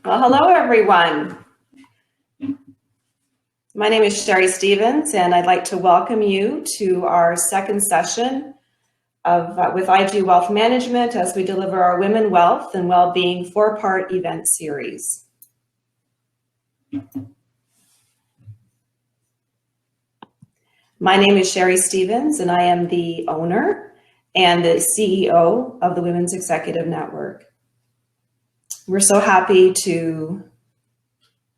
Well, hello, everyone. My name is Sherry Stevens, and I'd like to welcome you to our second session of with IG Wealth Management as we deliver our Women Wealth and Wellbeing four-part event series. My name is Sherry Stevens, and I am the owner and the CEO of the Women's Executive Network. We're so happy to,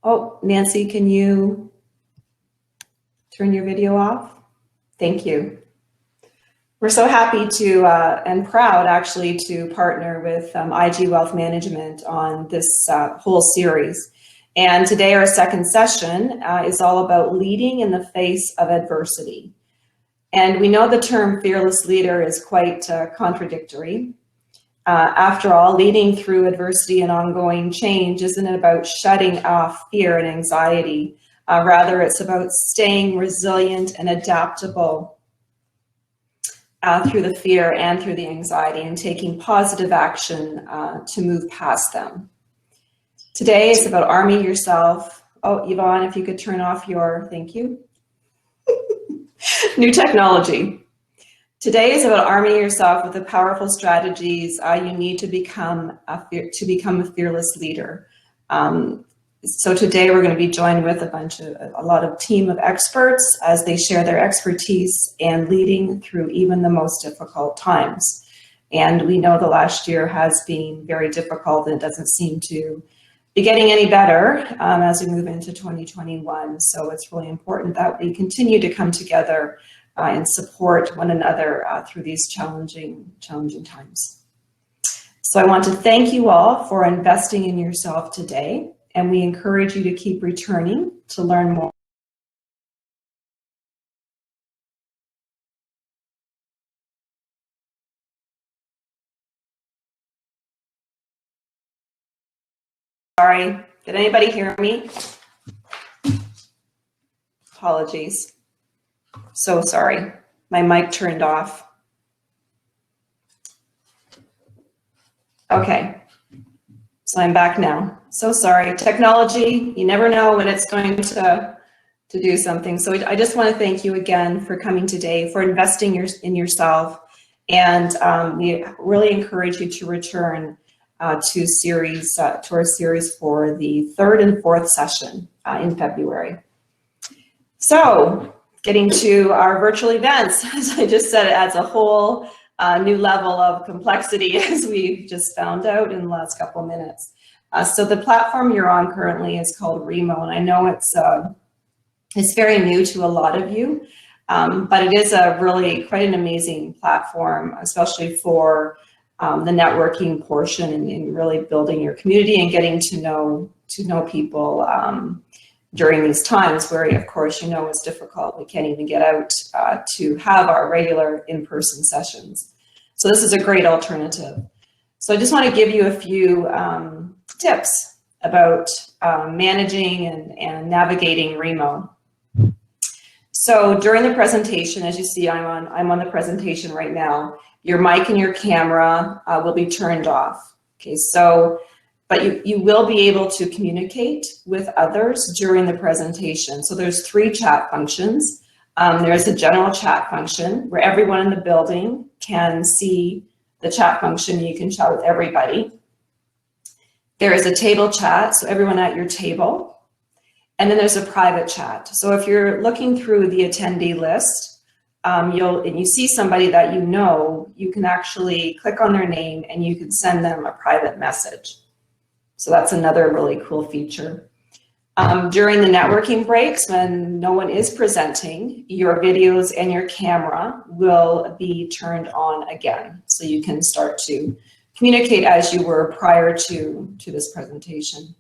oh, Nancy, can you turn your video off? Thank you. We're so happy to and proud actually to partner with IG Wealth Management on this whole series. And today our second session is all about leading in the face of adversity. And we know the term fearless leader is quite contradictory. After all, leading through adversity and ongoing change isn't about shutting off fear and anxiety. Rather, it's about staying resilient and adaptable through the fear and through the anxiety and taking positive action to move past them. Today is about arming yourself. Oh, Yvonne, if you could turn off your, thank you. New technology. Today is about arming yourself with the powerful strategies you need to become a fearless leader. So today we're going to be joined with a lot of team of experts as they share their expertise and leading through even the most difficult times. And we know the last year has been very difficult and it doesn't seem to be getting any better as we move into 2021. So it's really important that we continue to come together and support one another through these challenging times. So I want to thank you all for investing in yourself today, and we encourage you to keep returning to learn more. Sorry, did anybody hear me? Apologies. So sorry, my mic turned off. Okay, so I'm back now. So sorry, technology, you never know when it's going to do something. So I just want to thank you again for coming today, for investing in yourself, and we really encourage you to return to our series for the third and fourth session in February. So getting to our virtual events, as I just said, it adds a whole new level of complexity, as we've just found out in the last couple of minutes. So the platform you're on currently is called Remo, and I know it's very new to a lot of you, but it is quite an amazing platform, especially for the networking portion and really building your community and getting to know people during these times where, of course, it's difficult. We can't even get out to have our regular in-person sessions. So this is a great alternative. So I just want to give you a few tips about managing and navigating Remo. So during the presentation, as you see, I'm on the presentation right now. Your mic and your camera will be turned off. Okay, so but you will be able to communicate with others during the presentation. So there's 3 chat functions. There's a general chat function where everyone in the building can see the chat function. You can chat with everybody. There is a table chat, so everyone at your table. And then there's a private chat. So if you're looking through the attendee list, and you see somebody that you can actually click on their name and you can send them a private message. So that's another really cool feature. During the networking breaks, when no one is presenting, your videos and your camera will be turned on again. So you can start to communicate as you were prior to this presentation.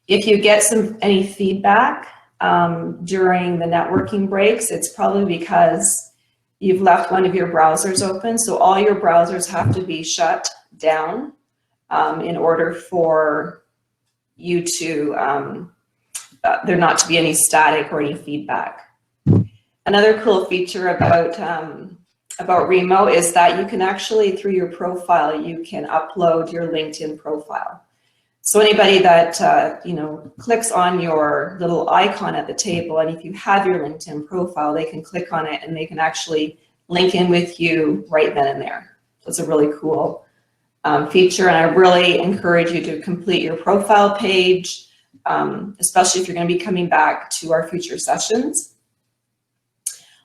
If you get any feedback during the networking breaks, it's probably because you've left one of your browsers open. So all your browsers have to be shut down in order for you to, there not to be any static or any feedback. Another cool feature about Remo is that you can actually, through your profile, you can upload your LinkedIn profile. So anybody that clicks on your little icon at the table, and if you have your LinkedIn profile, they can click on it and they can actually link in with you right then and there. So it's a really cool feature, and I really encourage you to complete your profile page, especially if you're going to be coming back to our future sessions.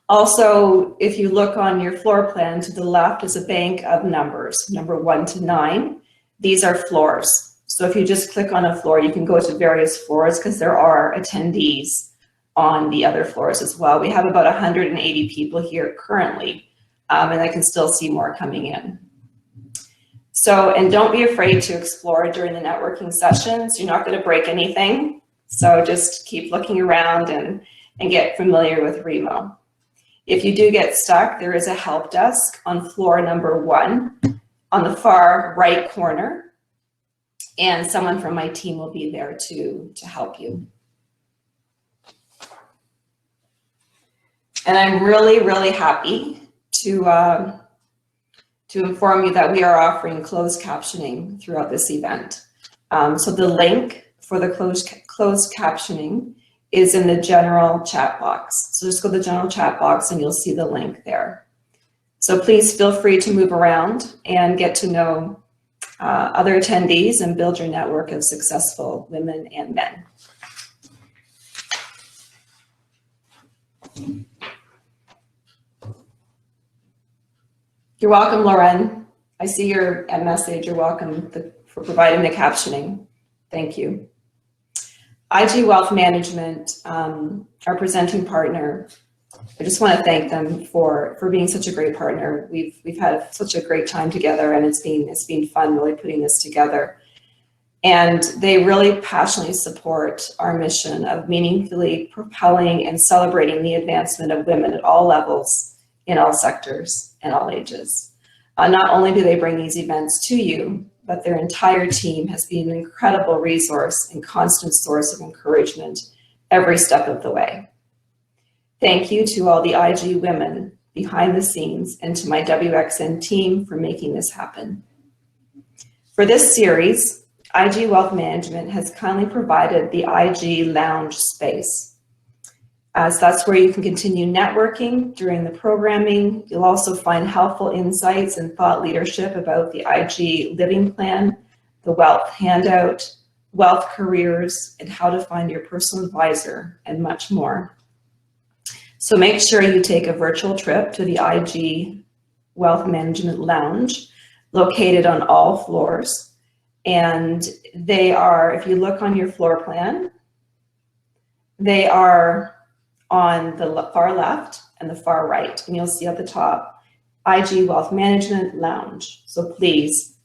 Also, if you look on your floor plan, to the left is a bank of numbers, number 1 to 9. These are floors. So if you just click on a floor, you can go to various floors because there are attendees on the other floors as well. We have about 180 people here currently, and I can still see more coming in. So, and don't be afraid to explore during the networking sessions. You're not going to break anything. So just keep looking around and get familiar with Remo. If you do get stuck, there is a help desk on floor number 1 on the far right corner, and someone from my team will be there to help you. And I'm really, really happy to inform you that we are offering closed captioning throughout this event. So the link for the closed captioning is in the general chat box. So just go to the general chat box and you'll see the link there. So please feel free to move around and get to know other attendees and build your network of successful women and men. You're welcome, Lauren. I see your message. You're welcome for providing the captioning. Thank you. IG Wealth Management, our presenting partner, I just want to thank them for being such a great partner. We've had such a great time together, and it's been fun really putting this together. And they really passionately support our mission of meaningfully propelling and celebrating the advancement of women at all levels, in all sectors, and all ages. Not only do they bring these events to you, but their entire team has been an incredible resource and constant source of encouragement every step of the way. Thank you to all the IG women behind the scenes and to my WXN team for making this happen. For this series, IG Wealth Management has kindly provided the IG Lounge space, as that's where you can continue networking during the programming. You'll also find helpful insights and thought leadership about the IG Living Plan, the Wealth Handout, Wealth Careers, and how to find your personal advisor, and much more. So make sure you take a virtual trip to the IG Wealth Management Lounge, located on all floors. And they are, if you look on your floor plan, they are on the far left and the far right. And you'll see at the top, IG Wealth Management Lounge. So please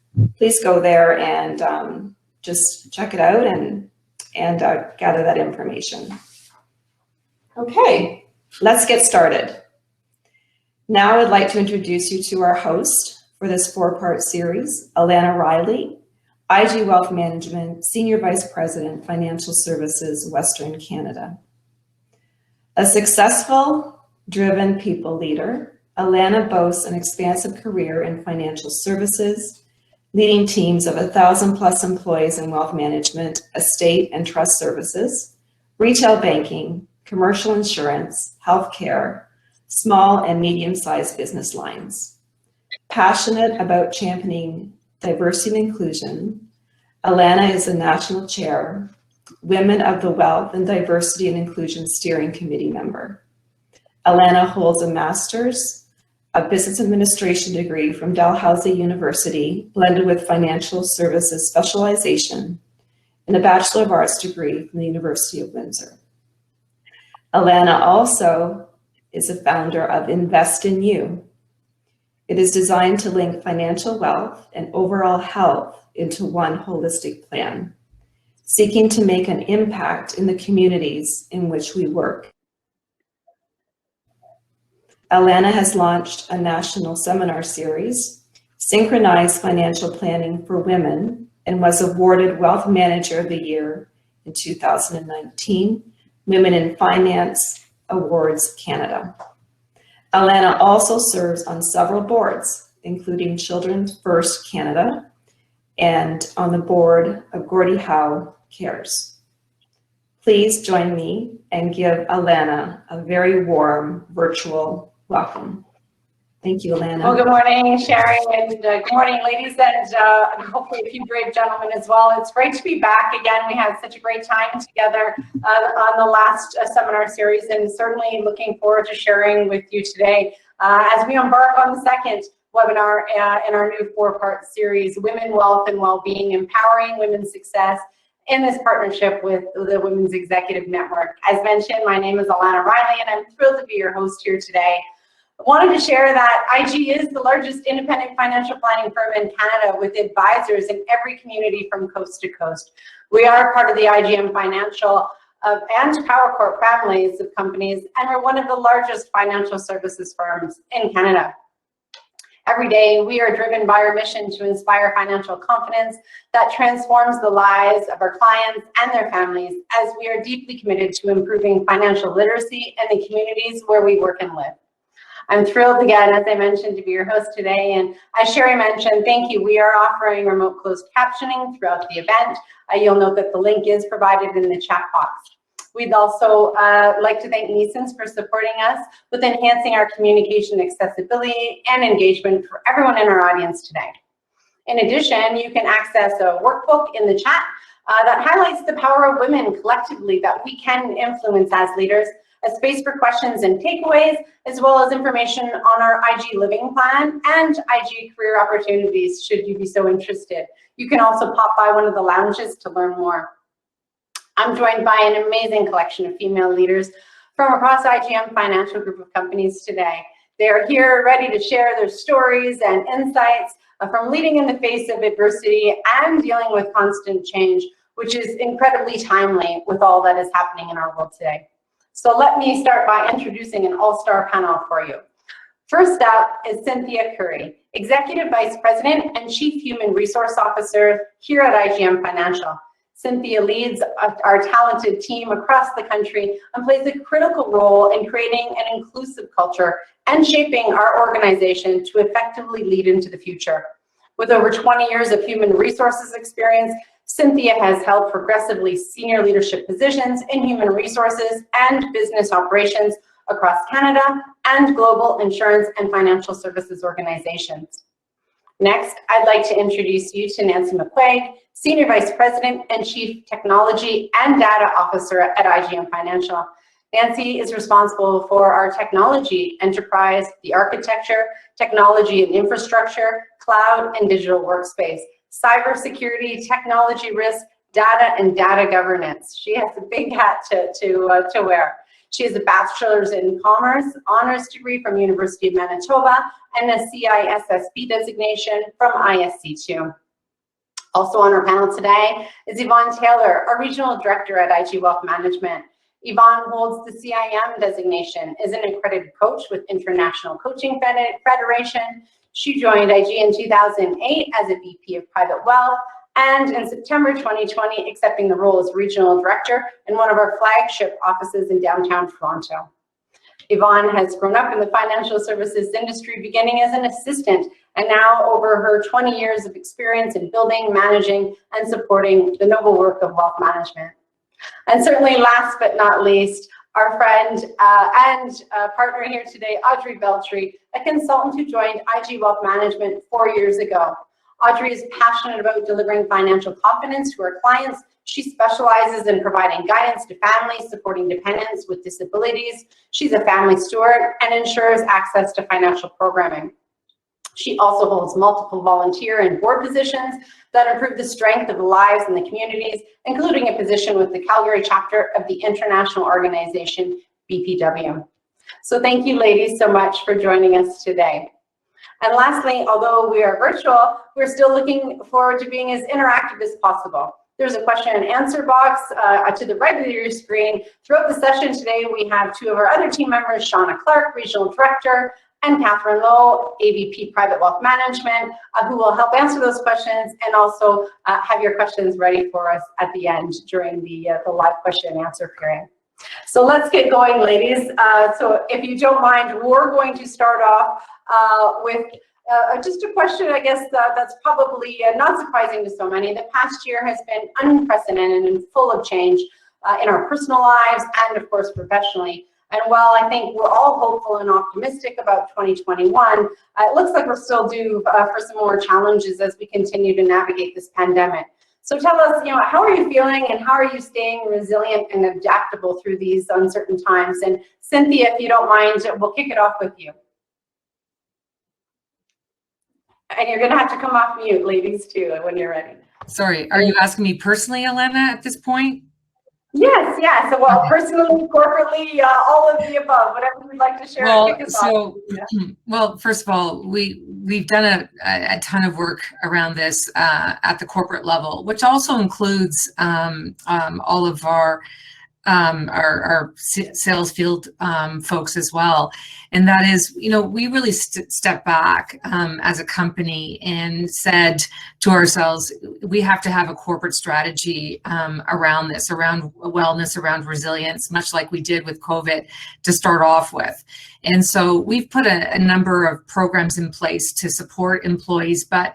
go there and just check it out and gather that information. Okay. Let's get started. Now I'd like to introduce you to our host for this 4-part series, Alana Riley, IG Wealth Management, Senior Vice President, Financial Services, Western Canada. A successful, driven people leader, Alana boasts an expansive career in financial services, leading teams of 1,000+ employees in wealth management, estate and trust services, retail banking, commercial insurance, healthcare, small and medium-sized business lines. Passionate about championing diversity and inclusion, Alana is the National Chair, Women of the Wealth and Diversity and Inclusion Steering Committee member. Alana holds a Master's of Business Administration degree from Dalhousie University, blended with Financial Services specialization, and a Bachelor of Arts degree from the University of Windsor. Alana also is a founder of Invest in You. It is designed to link financial wealth and overall health into one holistic plan, seeking to make an impact in the communities in which we work. Alana has launched a national seminar series, Synchronized Financial Planning for Women, and was awarded Wealth Manager of the Year in 2019, Women in Finance Awards Canada. Alana also serves on several boards, including Children's First Canada and on the board of Gordie Howe Cares. Please join me and give Alana a very warm virtual welcome. Thank you, Alana. Well, good morning, Sherry, and good morning, ladies, and hopefully a few brave gentlemen as well. It's great to be back again. We had such a great time together on the last seminar series, and certainly looking forward to sharing with you today as we embark on the second webinar in our new 4-part series, Women, Wealth, and Wellbeing, Empowering Women's Success, in this partnership with the Women's Executive Network. As mentioned, my name is Alana Riley, and I'm thrilled to be your host here today. I wanted to share that IG is the largest independent financial planning firm in Canada, with advisors in every community from coast to coast. We are part of the IGM Financial and Power Corp families of companies, and we're one of the largest financial services firms in Canada. Every day, we are driven by our mission to inspire financial confidence that transforms the lives of our clients and their families, as we are deeply committed to improving financial literacy in the communities where we work and live. I'm thrilled again, as I mentioned, to be your host today. And as Sherry mentioned, thank you. We are offering remote closed captioning throughout the event. You'll note that the link is provided in the chat box. We'd also like to thank Neeson's for supporting us with enhancing our communication accessibility and engagement for everyone in our audience today. In addition, you can access a workbook in the chat that highlights the power of women collectively that we can influence as leaders, a space for questions and takeaways, as well as information on our IG Living Plan and IG Career Opportunities, should you be so interested. You can also pop by one of the lounges to learn more. I'm joined by an amazing collection of female leaders from across IGM Financial Group of companies today. They are here ready to share their stories and insights from leading in the face of adversity and dealing with constant change, which is incredibly timely with all that is happening in our world today. So let me start by introducing an all-star panel for you. First up is Cynthia Curry, Executive Vice President and Chief Human Resource Officer here at IGM Financial. Cynthia leads our talented team across the country and plays a critical role in creating an inclusive culture and shaping our organization to effectively lead into the future. With over 20 years of human resources experience, Cynthia has held progressively senior leadership positions in human resources and business operations across Canada and global insurance and financial services organizations. Next, I'd like to introduce you to Nancy Mcquain, Senior Vice President and Chief Technology and Data Officer at IGM Financial. Nancy is responsible for our technology enterprise, the architecture, technology and infrastructure, cloud and digital workspace, cybersecurity, technology risk, data and data governance. She has a big hat to wear. She has a bachelor's in commerce, honors degree from University of Manitoba, and a CISSP designation from ISC2. Also on our panel today is Yvonne Taylor, our Regional Director at IG Wealth Management. Yvonne holds the CIM designation, is an accredited coach with International Coaching Federation. She joined IG in 2008 as a VP of Private Wealth, and in September 2020, accepting the role as Regional Director in one of our flagship offices in downtown Toronto. Yvonne has grown up in the financial services industry, beginning as an assistant, and now over her 20 years of experience in building, managing, and supporting the noble work of wealth management. And certainly last but not least, our friend and partner here today, Audrey Beltry, a consultant who joined IG Wealth Management 4 years ago. Audrey is passionate about delivering financial confidence to her clients. She specializes in providing guidance to families supporting dependents with disabilities. She's a family steward and ensures access to financial programming. She also holds multiple volunteer and board positions that improve the strength of the lives in the communities, including a position with the Calgary chapter of the international organization BPW. So thank you, ladies, so much for joining us today. And lastly, although we are virtual, we're still looking forward to being as interactive as possible. There's a question and answer box to the right of your screen. Throughout the session today, we have two of our other team members, Shauna Clark, Regional Director, and Catherine Lowe, AVP Private Wealth Management, who will help answer those questions and also have your questions ready for us at the end during the live question and answer period. So let's get going, ladies. So if you don't mind, we're going to start off with Just a question, I guess, that's probably not surprising to so many. The past year has been unprecedented and full of change in our personal lives and, of course, professionally. And while I think we're all hopeful and optimistic about 2021, it looks like we're still due for some more challenges as we continue to navigate this pandemic. So tell us, how are you feeling and how are you staying resilient and adaptable through these uncertain times? And Cynthia, if you don't mind, we'll kick it off with you. And you're going to have to come off mute, ladies, too, when you're ready. Sorry, are you asking me personally, Alana, at this point? Yes, yeah. So, well, personally, corporately, all of the above, whatever you'd like to share. Well, kick us off. well, first of all, we've done a ton of work around this at the corporate level, which also includes all of our sales field folks as well. And that is, we really stepped back as a company and said to ourselves, we have to have a corporate strategy around this, around wellness, around resilience, much like we did with COVID to start off with. And so we've put a number of programs in place to support employees, but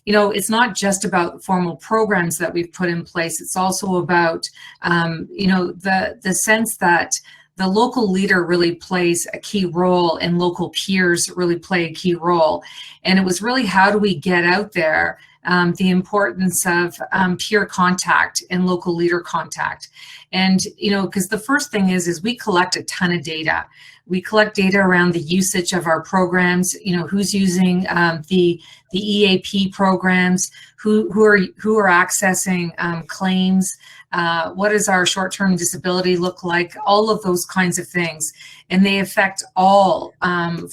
it's not just about formal programs that we've put in place. It's also about, the sense that the local leader really plays a key role and local peers really play a key role. And it was really, how do we get out there, the importance of peer contact and local leader contact. And, because the first thing is we collect a ton of data. We collect data around the usage of our programs, who's using the EAP programs, who are accessing claims, what does our short-term disability look like, all of those kinds of things. And they affect all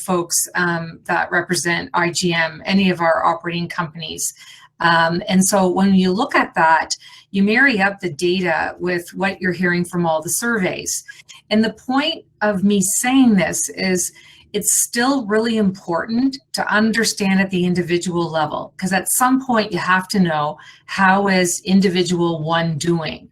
folks that represent IGM, any of our operating companies. And so when you look at that, you marry up the data with what you're hearing from all the surveys. And the point of me saying this is it's still really important to understand at the individual level, because at some point you have to know, how is individual one doing?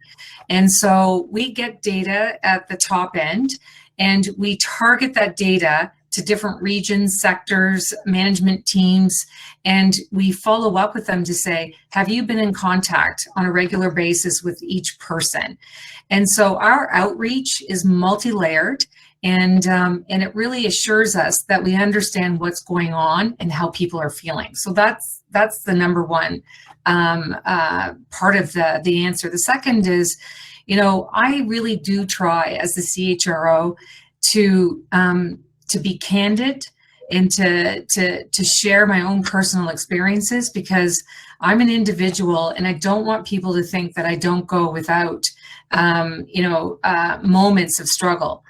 And so we get data at the top end and we target that data to different regions, sectors, management teams, and we follow up with them to say, have you been in contact on a regular basis with each person? And so our outreach is multi-layered, and it really assures us that we understand what's going on and how people are feeling. So that's the number one part of the answer. The second is, I really do try as the CHRO to be candid and to share my own personal experiences, because I'm an individual and I don't want people to think that I don't go without moments of struggle.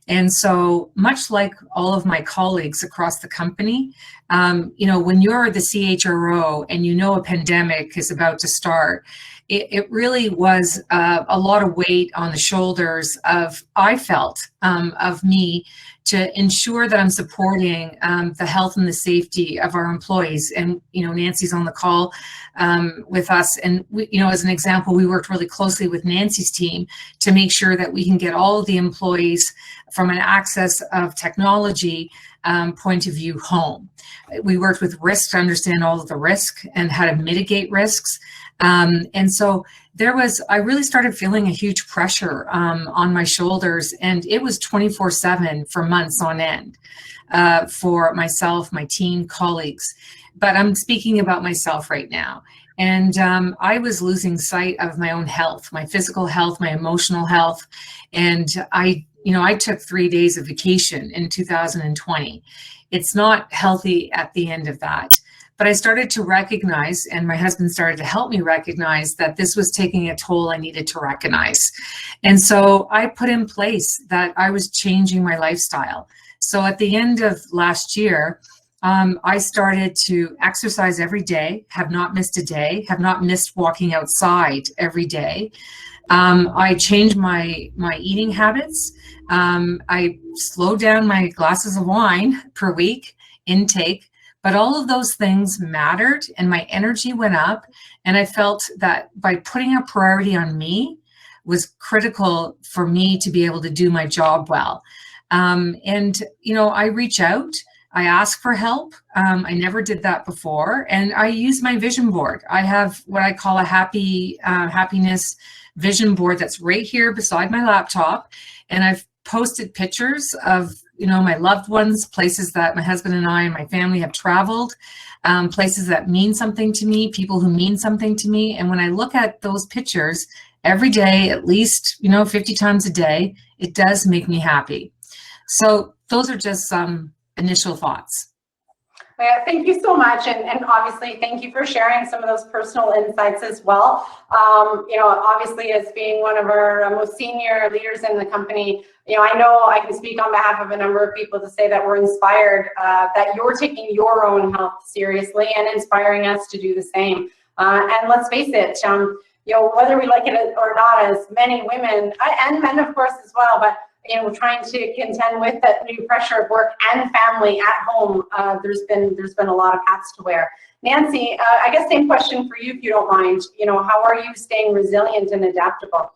And so much like all of my colleagues across the company, when you're the CHRO and a pandemic is about to start, it really was a lot of weight on the shoulders of me to ensure that I'm supporting the health and the safety of our employees. And, Nancy's on the call with us. And, as an example, we worked really closely with Nancy's team to make sure that we can get all of the employees from an access of technology point of view home. We worked with risk to understand all of the risk and how to mitigate risks. And so I really started feeling a huge pressure on my shoulders, and it was 24/7 for months on end for myself, my team, colleagues. But I'm speaking about myself right now. And I was losing sight of my own health, my physical health, my emotional health. And I took 3 days of vacation in 2020. It's not healthy at the end of that. But I started to recognize, and my husband started to help me recognize, that this was taking a toll I needed to recognize. And so I put in place that I was changing my lifestyle. So at the end of last year, I started to exercise every day, have not missed a day, have not missed walking outside every day. I changed my eating habits. I slowed down my glasses of wine per week intake. But all of those things mattered, and my energy went up, and I felt that by putting a priority on me was critical for me to be able to do my job well. I reach out I ask for help. I never did that before. And I use my vision board. I have what I call a happiness vision board that's right here beside my laptop. And I've posted pictures of, my loved ones, places that my husband and I and my family have traveled, places that mean something to me, people who mean something to me. And when I look at those pictures every day, at least, 50 times a day, it does make me happy. So those are just some initial thoughts. Thank you so much, and obviously thank you for sharing some of those personal insights as well. Obviously as being one of our most senior leaders in the company, I know I can speak on behalf of a number of people to say that we're inspired that you're taking your own health seriously and inspiring us to do the same. And let's face it, whether we like it or not, as many women and men, of course, as well, but trying to contend with that new pressure of work and family at home, there's been a lot of hats to wear. Nancy, I guess same question for you, if you don't mind. How are you staying resilient and adaptable?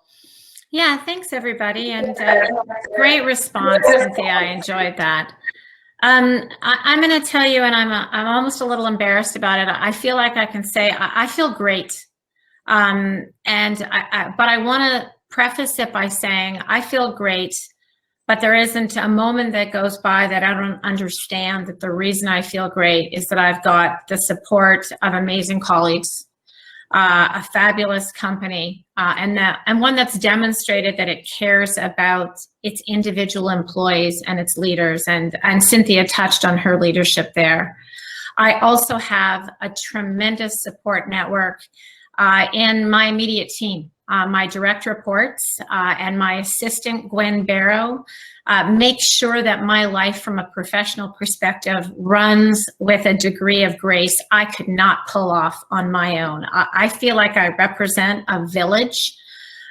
Yeah, thanks everybody, and great response, Cynthia. I enjoyed that. I'm going to tell you, and I'm almost a little embarrassed about it. I feel like I can say I feel great, but I want to preface it by saying I feel great. But there isn't a moment that goes by that I don't understand that the reason I feel great is that I've got the support of amazing colleagues, a fabulous company, and one that's demonstrated that it cares about its individual employees and its leaders. And Cynthia touched on her leadership there. I also have a tremendous support network in my immediate team. My direct reports and my assistant, Gwen Barrow, make sure that my life from a professional perspective runs with a degree of grace I could not pull off on my own. I feel like I represent a village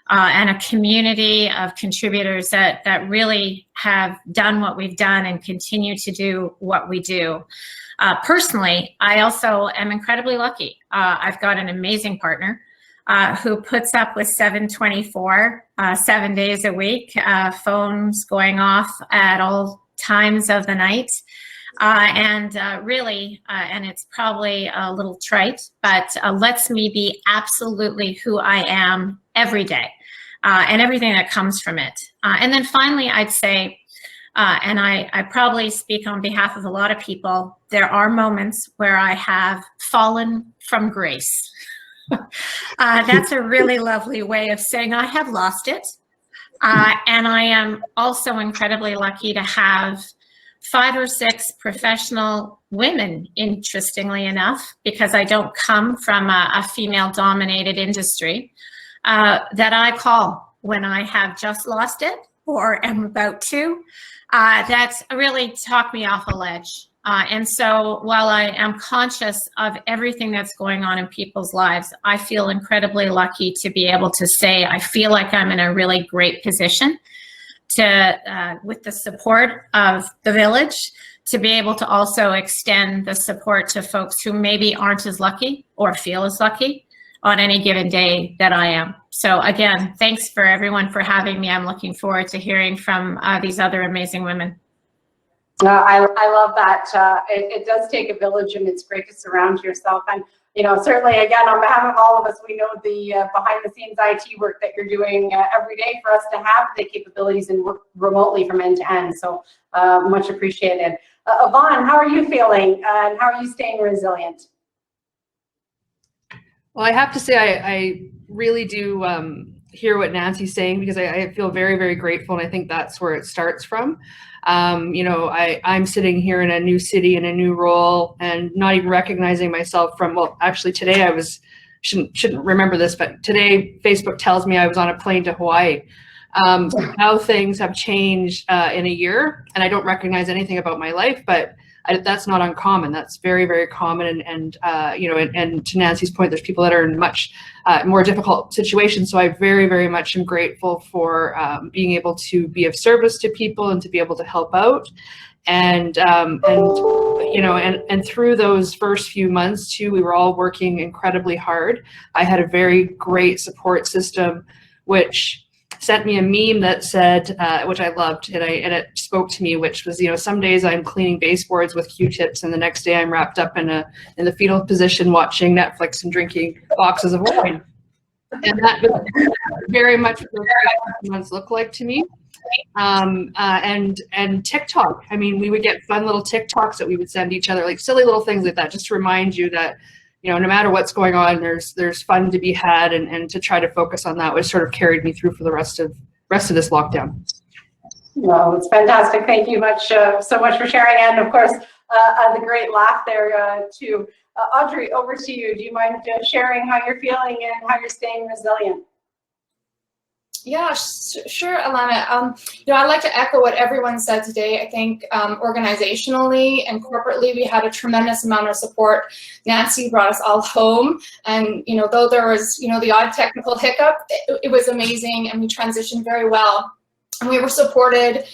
and a community of contributors that really have done what we've done and continue to do what we do. Personally, I also am incredibly lucky. I've got an amazing partner who puts up with 7/24, 7 days a week, phones going off at all times of the night. Really, and it's probably a little trite, but lets me be absolutely who I am every day and everything that comes from it. And then finally, I'd say, and I probably speak on behalf of a lot of people, there are moments where I have fallen from grace. That's a really lovely way of saying I have lost it. And I am also incredibly lucky to have 5 or 6 professional women, interestingly enough, because I don't come from a female-dominated industry, that I call when I have just lost it or am about to. That's really talked me off a ledge. And so while I am conscious of everything that's going on in people's lives, I feel incredibly lucky to be able to say I feel like I'm in a really great position to, with the support of the village, to be able to also extend the support to folks who maybe aren't as lucky or feel as lucky on any given day that I am. So again, thanks for everyone for having me. I'm looking forward to hearing from these other amazing women. I love that. It does take a village, and it's great to surround yourself. And certainly, again, on behalf of all of us, we know the behind-the-scenes IT work that you're doing every day for us to have the capabilities and work remotely from end to end. So much appreciated. Yvonne, how are you feeling, and how are you staying resilient? Well, I have to say I really do hear what Nancy's saying, because I feel very, very grateful, and I think that's where it starts from. I'm sitting here in a new city, in a new role, and not even recognizing myself from, well, actually today I was, shouldn't remember this, but today Facebook tells me I was on a plane to Hawaii. How things have changed in a year, and I don't recognize anything about my life, but that's not uncommon. That's very, very common. And to Nancy's point, there's people that are in much more difficult situations. So I very, very much am grateful for being able to be of service to people and to be able to help out. And through those first few months too, we were all working incredibly hard. I had a very great support system, which sent me a meme that said, which I loved, and it spoke to me, which was, some days I'm cleaning baseboards with Q-tips, and the next day I'm wrapped up in the fetal position watching Netflix and drinking boxes of wine. And that was very much what those months look like to me. And TikTok. I mean, we would get fun little TikToks that we would send each other, like silly little things like that, just to remind you that, no matter what's going on, there's fun to be had, and to try to focus on that, which sort of carried me through for the rest of this lockdown. Well, it's fantastic. Thank you so much for sharing, and of course, the great laugh there too. Audrey, over to you. Do you mind sharing how you're feeling and how you're staying resilient? Yeah, sure, Alana. I'd like to echo what everyone said today. I think organizationally and corporately, we had a tremendous amount of support. Nancy brought us all home, and though there was the odd technical hiccup, it was amazing, and we transitioned very well. And we were supported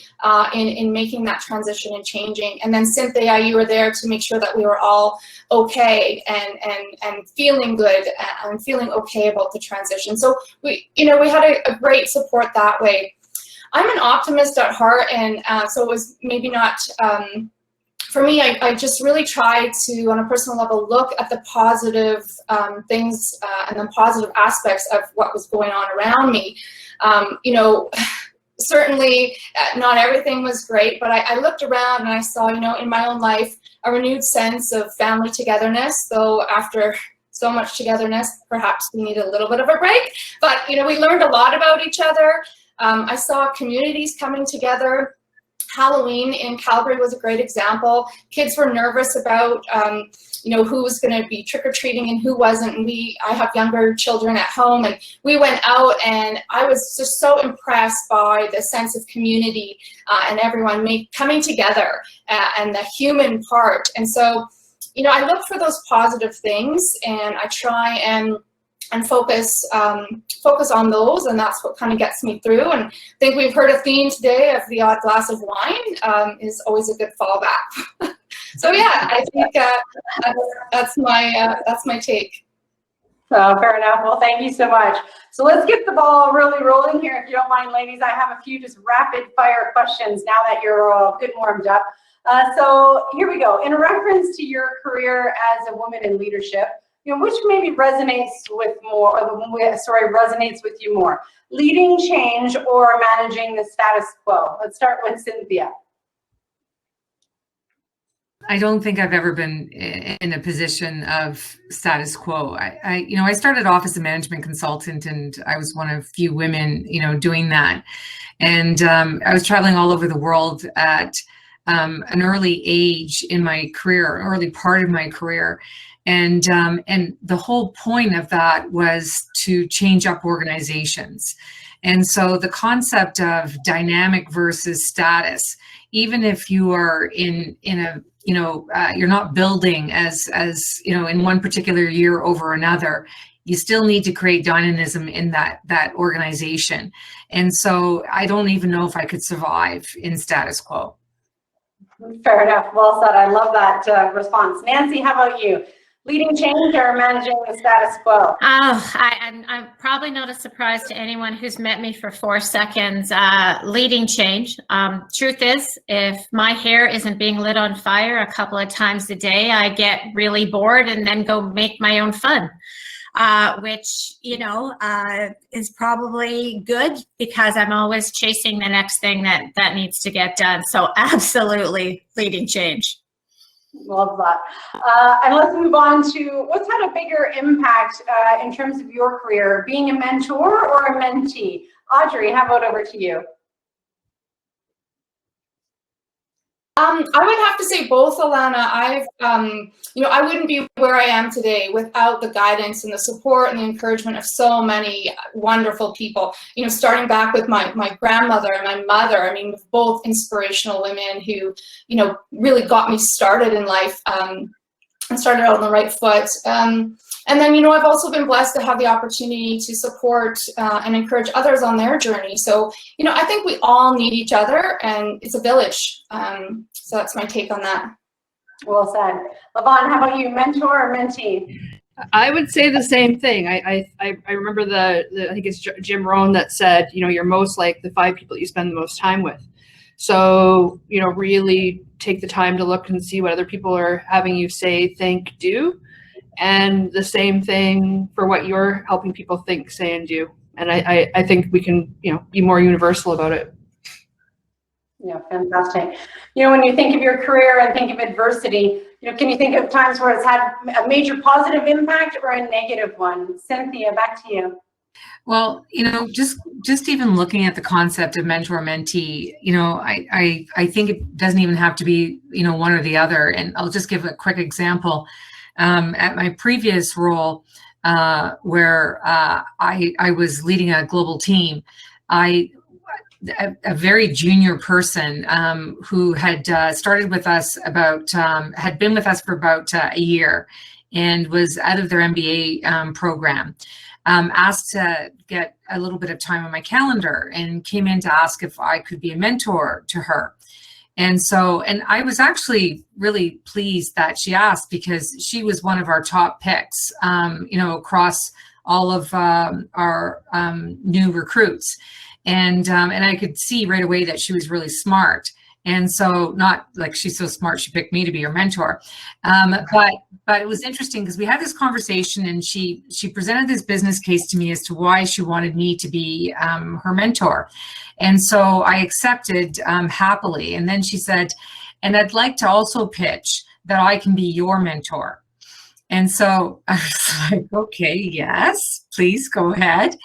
in making that transition and changing. And then Cynthia, you were there to make sure that we were all okay and feeling good and feeling okay about the transition. So we had a great support that way. I'm an optimist at heart, and so it was maybe not, for me, I just really tried to, on a personal level, look at the positive things and the positive aspects of what was going on around me. Certainly not everything was great, but I looked around and I saw, in my own life, a renewed sense of family togetherness, though after so much togetherness, perhaps we need a little bit of a break. But, we learned a lot about each other. I saw communities coming together. Halloween in Calgary was a great example. Kids were nervous about, who was going to be trick-or-treating and who wasn't. And I have younger children at home, and we went out, and I was just so impressed by the sense of community and everyone coming together and the human part. And so, I look for those positive things, and I try and focus on those, and that's what kind of gets me through. And I think we've heard a theme today of the odd glass of wine is always a good fallback. So yeah, I think that's my take. Fair enough. Well, thank you so much. So let's get the ball really rolling here, if you don't mind, ladies. I have a few just rapid fire questions now that you're all good and warmed up. So here we go. In reference to your career as a woman in leadership, which maybe resonates with you more, leading change or managing the status quo? Let's start with Cynthia. I don't think I've ever been in a position of status quo. I started off as a management consultant, and I was one of few women, doing that. And I was traveling all over the world at an early age in my career, early part of my career. And the whole point of that was to change up organizations. And so the concept of dynamic versus status, even if you are in a, you're not building as in one particular year over another, you still need to create dynamism in that organization. And so I don't even know if I could survive in status quo. Fair enough. Well said. I love that response. Nancy, how about you? Leading change or managing the status quo? Oh, I'm probably not a surprise to anyone who's met me for 4 seconds. Leading change. Truth is, if my hair isn't being lit on fire a couple of times a day, I get really bored and then go make my own fun, which, is probably good because I'm always chasing the next thing that needs to get done. So absolutely leading change. Love that. And let's move on to what's had a bigger impact in terms of your career, being a mentor or a mentee? Audrey, how about over to you? I would have to say both, Alana. I wouldn't be where I am today without the guidance and the support and the encouragement of so many wonderful people. Starting back with my grandmother and my mother. Both inspirational women who, really got me started in life and started out on the right foot. And then, I've also been blessed to have the opportunity to support and encourage others on their journey. So, I think we all need each other, and it's a village. So that's my take on that. Well said. Yvonne, how about you, mentor or mentee? I would say the same thing. I remember I think it's Jim Rohn that said, you're most like the 5 people you spend the most time with. So, really take the time to look and see what other people are having you say, think, do. And the same thing for what you're helping people think, say, and do. And I think we can, be more universal about it. Yeah, fantastic. When you think of your career and think of adversity, can you think of times where it's had a major positive impact or a negative one? Cynthia, back to you. Well, just even looking at the concept of mentor-mentee, I think it doesn't even have to be, one or the other. And I'll just give a quick example. At my previous role, where I was leading a global team, a very junior person who had started with us had been with us for about a year and was out of their MBA program, asked to get a little bit of time on my calendar and came in to ask if I could be a mentor to her. And I was actually really pleased that she asked, because she was one of our top picks, across all of our new recruits. And I could see right away that she was really smart. And so, not like she's so smart, she picked me to be her mentor. But it was interesting because we had this conversation, and she presented this business case to me as to why she wanted me to be her mentor. And so I accepted happily. And then she said, and I'd like to also pitch that I can be your mentor. And so I was like, okay, yes, please go ahead.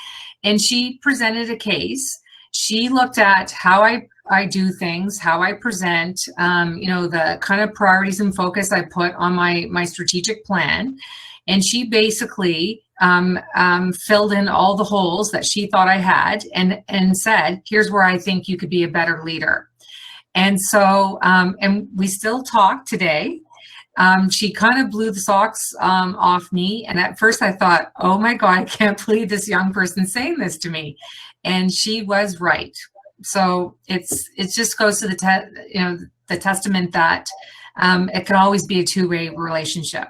And she presented a case. She looked at how I do things, how I present, the kind of priorities and focus I put on my strategic plan. And she basically filled in all the holes that she thought I had and said, here's where I think you could be a better leader. And so, and we still talk today. She kind of blew the socks off me. And at first I thought, oh my God, I can't believe this young person saying this to me. And she was right. So it just goes to the testament that it can always be a two-way relationship.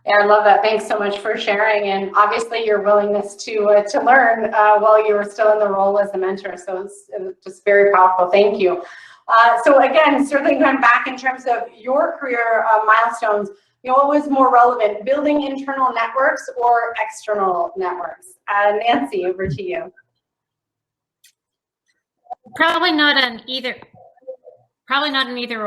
Yeah, I love that. Thanks so much for sharing, and obviously your willingness to learn while you were still in the role as a mentor. So it's just very powerful. Thank you. So again, certainly going back in terms of your career milestones, what was more relevant, building internal networks or external networks? Nancy, over to you. Probably not an either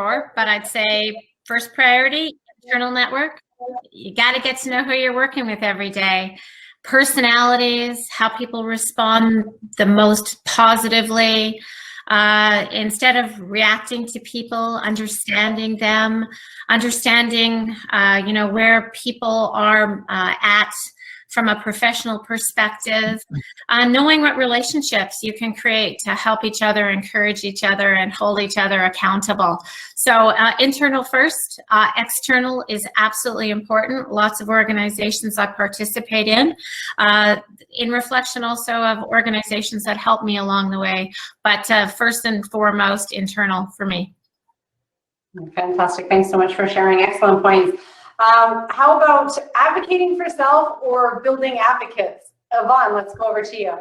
or, but I'd say first priority, internal network. You got to get to know who you're working with every day. Personalities, how people respond the most positively. Instead of reacting to people, understanding them, understanding, where people are at from a professional perspective, knowing what relationships you can create to help each other, encourage each other, and hold each other accountable. So internal first, external is absolutely important. Lots of organizations I participate in reflection also of organizations that help me along the way. But first and foremost, internal for me. Fantastic. Thanks so much for sharing. Excellent points. How about advocating for self or building advocates? Yvonne, let's go over to you.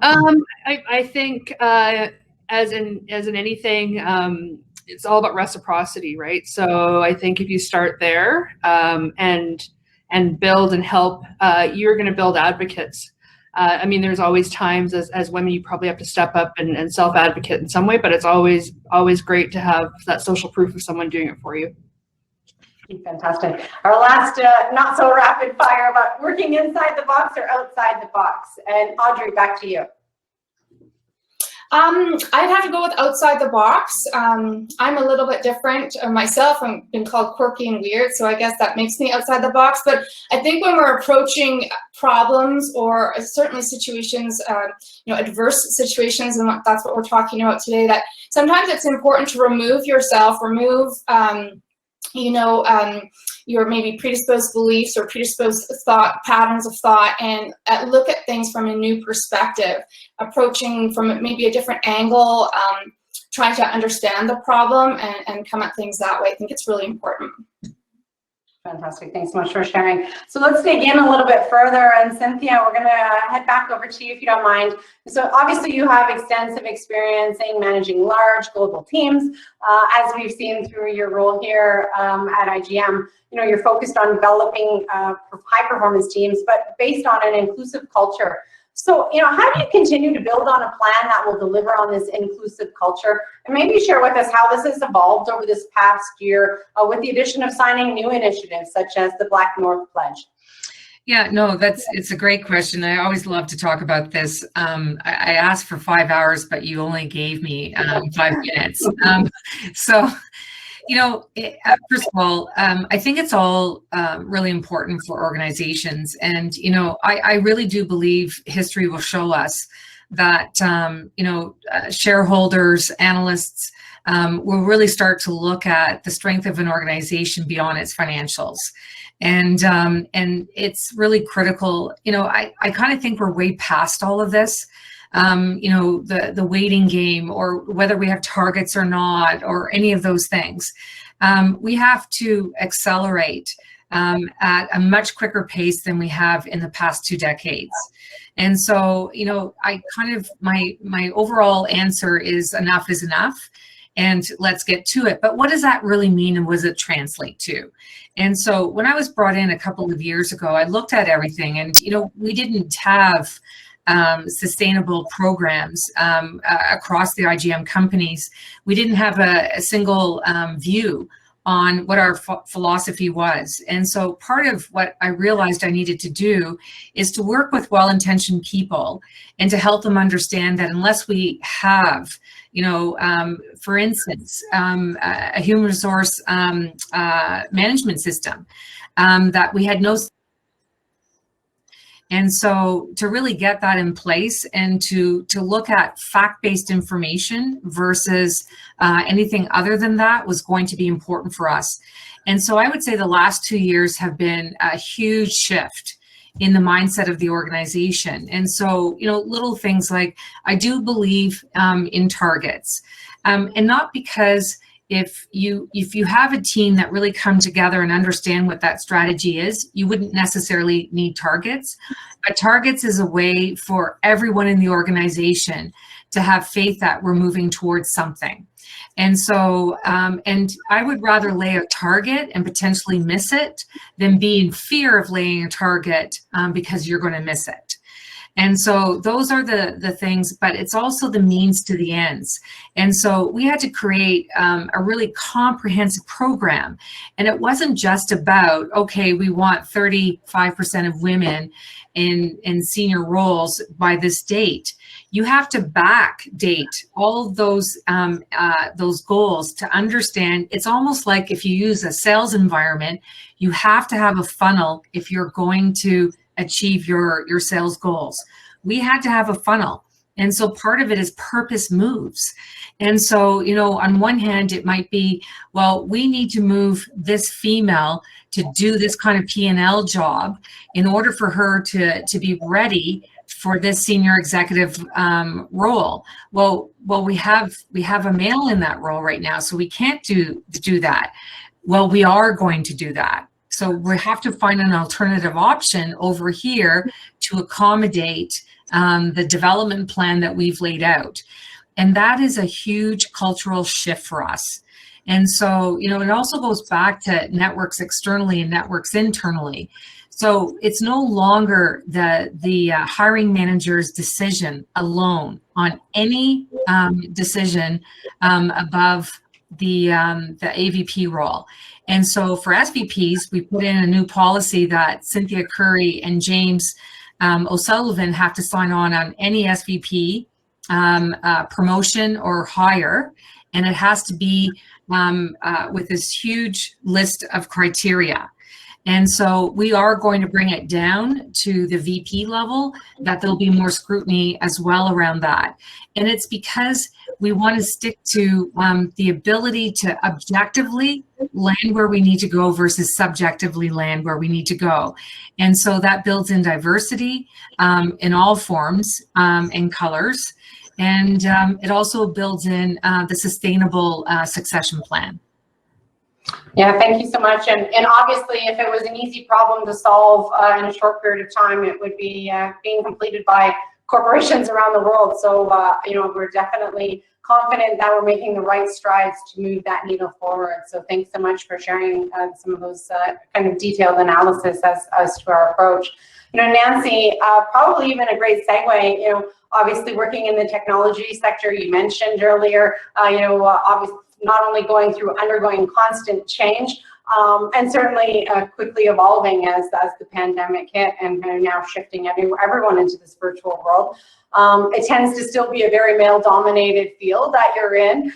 I think as in anything, it's all about reciprocity, right? So I think if you start there and build and help, you're going to build advocates. I mean, there's always times as women, you probably have to step up and self-advocate in some way, but it's always great to have that social proof of someone doing it for you. Fantastic. Our last not so rapid fire about working inside the box or outside the box. And Audrey, back to you. I'd have to go with outside the box. I'm a little bit different myself. I've been called quirky and weird, so I guess that makes me outside the box. But I think when we're approaching problems or certainly situations, adverse situations, and that's what we're talking about today, that sometimes it's important to remove yourself, your maybe predisposed beliefs or predisposed patterns of thought, and look at things from a new perspective, approaching from maybe a different angle, trying to understand the problem and come at things that way. I think it's really important. Fantastic. Thanks so much for sharing. So let's dig in a little bit further. And Cynthia, we're going to head back over to you if you don't mind. So obviously you have extensive experience in managing large global teams. As we've seen through your role here at IGM, you know, you're focused on developing high performance teams, but based on an inclusive culture. So, you know, how do you continue to build on a plan that will deliver on this inclusive culture? And maybe share with us how this has evolved over this past year with the addition of signing new initiatives such as the Black North Pledge. Yeah, no, it's a great question. I always love to talk about this. I asked for 5 hours, but you only gave me 5 minutes. So, you know, first of all, I think it's all really important for organizations. And, you know, I really do believe history will show us that, you know, shareholders, analysts will really start to look at the strength of an organization beyond its financials. And it's really critical. You know, I kind of think we're way past all of this. You know, the waiting game, or whether we have targets or not, or any of those things. We have to accelerate at a much quicker pace than we have in the past 2 decades. And so, you know, I kind of, my overall answer is enough is enough, and let's get to it. But what does that really mean, and what does it translate to? And so when I was brought in a couple of years ago, I looked at everything, and, you know, we didn't have sustainable programs across the IGM companies. We didn't have a single view on what our philosophy was. And so part of what I realized I needed to do is to work with well-intentioned people and to help them understand that unless we have, you know, for instance, a human resource management system, that we had no. And so to really get that in place and to look at fact-based information versus anything other than that was going to be important for us. And so I would say the last 2 years have been a huge shift in the mindset of the organization. And so, you know, little things like, I do believe in targets, and not because if you have a team that really come together and understand what that strategy is, you wouldn't necessarily need targets. But targets is a way for everyone in the organization to have faith that we're moving towards something. And so, and I would rather lay a target and potentially miss it than be in fear of laying a target because you're going to miss it. And so those are the things, but it's also the means to the ends. And so we had to create a really comprehensive program. And it wasn't just about, okay, we want 35% of women in senior roles by this date. You have to backdate all of those goals to understand. It's almost like if you use a sales environment, you have to have a funnel if you're going to achieve your sales goals. We had to have a funnel. And so part of it is purpose moves. And so, you know, on one hand, it might be, well, we need to move this female to do this kind of P&L job in order for her to be ready for this senior executive role. Well, we have a male in that role right now, so we can't do that. Well, we are going to do that. So we have to find an alternative option over here to accommodate the development plan that we've laid out. And that is a huge cultural shift for us. And so, you know, it also goes back to networks externally and networks internally. So it's no longer the hiring manager's decision alone on any decision above the AVP role. And so for SVPs, we put in a new policy that Cynthia Curry and James O'Sullivan have to sign on any SVP promotion or hire, and it has to be with this huge list of criteria. And so we are going to bring it down to the VP level, that there'll be more scrutiny as well around that. And it's because we want to stick to the ability to objectively land where we need to go versus subjectively land where we need to go. And so that builds in diversity in all forms and colors. And it also builds in the sustainable succession plan. Yeah, thank you so much. And obviously, if it was an easy problem to solve in a short period of time, it would be being completed by corporations around the world. So, we're definitely confident that we're making the right strides to move that needle forward. So thanks so much for sharing some of those kind of detailed analysis as to our approach. Nancy, probably even a great segue, obviously working in the technology sector, you mentioned earlier, obviously not only undergoing constant change, and certainly quickly evolving as the pandemic hit and now shifting everyone into this virtual world. It tends to still be a very male-dominated field that you're in,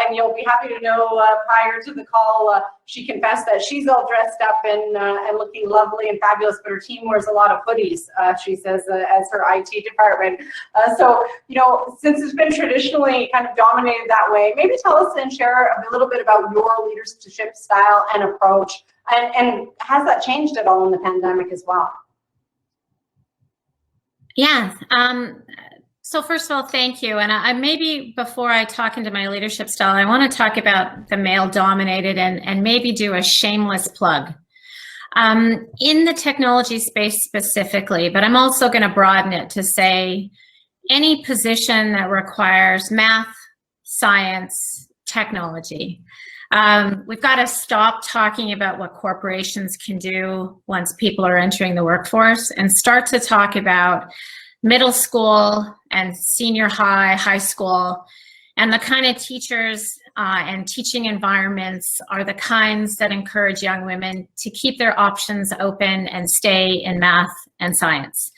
and you'll be happy to know prior to the call, she confessed that she's all dressed up and looking lovely and fabulous, but her team wears a lot of hoodies, she says, as her IT department. So, since it's been traditionally kind of dominated that way, maybe tell us and share a little bit about your leadership style and approach, and has that changed at all in the pandemic as well? Yeah. So first of all, thank you. And I maybe before I talk into my leadership style, I want to talk about the male-dominated and maybe do a shameless plug. In the technology space specifically, but I'm also going to broaden it to say any position that requires math, science, technology. We've got to stop talking about what corporations can do once people are entering the workforce and start to talk about middle school and senior high school, and the kind of teachers and teaching environments are the kinds that encourage young women to keep their options open and stay in math and science.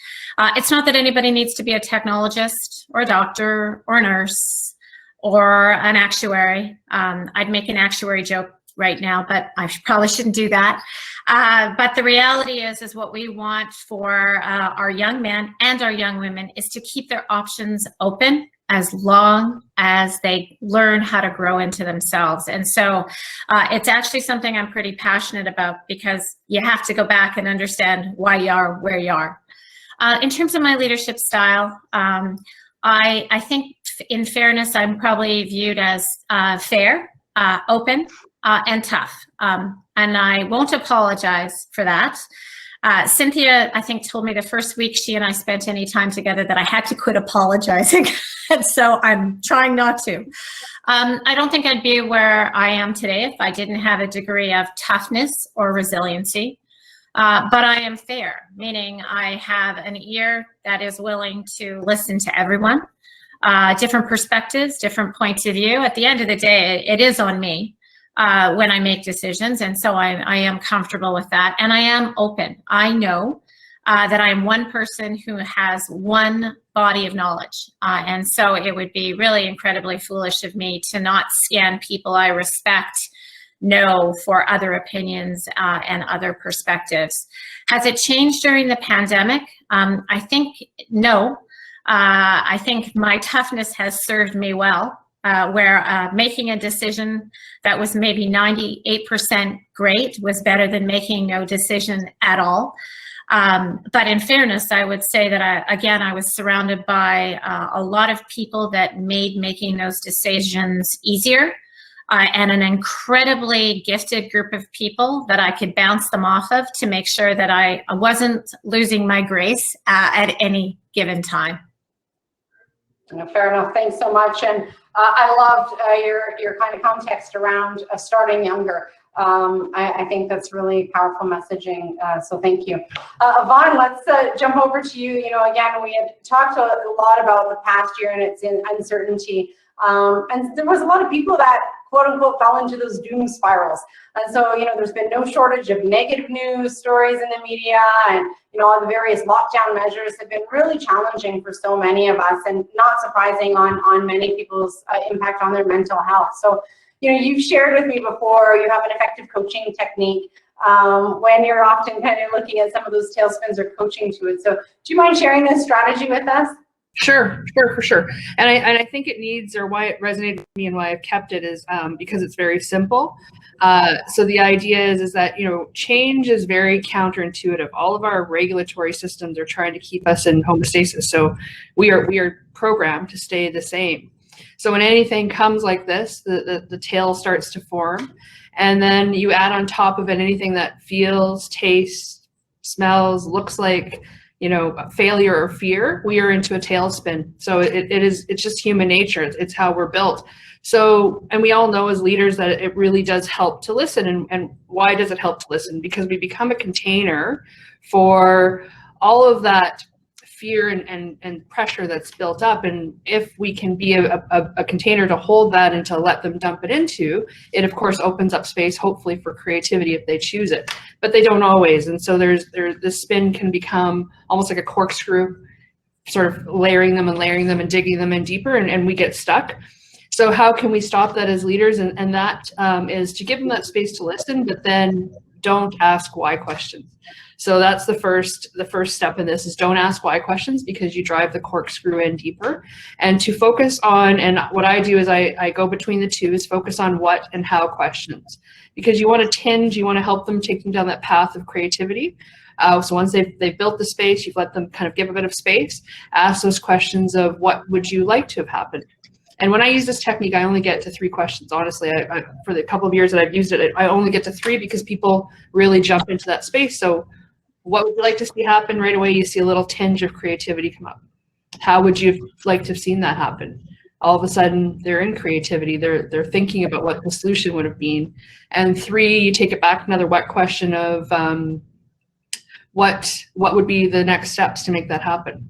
It's not that anybody needs to be a technologist or a doctor or a nurse or an actuary. I'd make an actuary joke right now, but I probably shouldn't do that. But the reality is what we want for our young men and our young women is to keep their options open as long as they learn how to grow into themselves. And so it's actually something I'm pretty passionate about, because you have to go back and understand why you are where you are. In terms of my leadership style, I think in fairness, I'm probably viewed as fair, open, and tough. And I won't apologize for that. Cynthia, I think, told me the first week she and I spent any time together that I had to quit apologizing. And so I'm trying not to. I don't think I'd be where I am today if I didn't have a degree of toughness or resiliency. But I am fair, meaning I have an ear that is willing to listen to everyone, different perspectives, different points of view. At the end of the day, it is on me when I make decisions. And so I am comfortable with that. And I am open. I know that I'm one person who has one body of knowledge. And so it would be really incredibly foolish of me to not scan people I respect, know, for other opinions and other perspectives. Has it changed during the pandemic? I think no. I think my toughness has served me well. Where making a decision that was maybe 98% great was better than making no decision at all. But in fairness, I would say that I was surrounded by a lot of people that made making those decisions easier, and an incredibly gifted group of people that I could bounce them off of to make sure that I wasn't losing my grace at any given time. Fair enough. Thanks so much. And I loved your kind of context around starting younger. I think that's really powerful messaging. So thank you. Yvonne, let's jump over to you. Again, we had talked a lot about the past year and its uncertainty. And there was a lot of people that, quote unquote, fell into those doom spirals. And so, there's been no shortage of negative news stories in the media, and, all the various lockdown measures have been really challenging for so many of us, and not surprising on many people's impact on their mental health. So, you've shared with me before, you have an effective coaching technique when you're often kind of looking at some of those tailspins or coaching to it. So do you mind sharing this strategy with us? Sure, for sure. And I think it needs, or why it resonated with me and why I've kept it is because it's very simple. So the idea is that, change is very counterintuitive. All of our regulatory systems are trying to keep us in homeostasis. So we are programmed to stay the same. So when anything comes like this, the tail starts to form. And then you add on top of it anything that feels, tastes, smells, looks like, you know, failure or fear, we are into a tailspin. So it's just human nature. It's how we're built. So, and we all know as leaders that it really does help to listen. And why does it help to listen? Because we become a container for all of that fear and pressure that's built up. And if we can be a container to hold that and to let them dump it into, it of course opens up space, hopefully for creativity if they choose it, but they don't always. And so the spin can become almost like a corkscrew, sort of layering them and digging them in deeper, and we get stuck. So how can we stop that as leaders? And that is to give them that space to listen, but then don't ask why questions. So that's the first step in this, is don't ask why questions, because you drive the corkscrew in deeper. And to focus on, and what I do is I go between the two, is focus on what and how questions, because you want to help them, take them down that path of creativity. So once they've built the space, you've let them kind of give a bit of space, ask those questions of what would you like to have happened. And when I use this technique, I only get to 3 questions. Honestly, I for the couple of years that I've used it, I only get to 3 because people really jump into that space. So what would you like to see happen? Right away, you see a little tinge of creativity come up. How would you like to have seen that happen? All of a sudden, they're in creativity. They're thinking about what the solution would have been. And 3, you take it back, another what question of what would be the next steps to make that happen?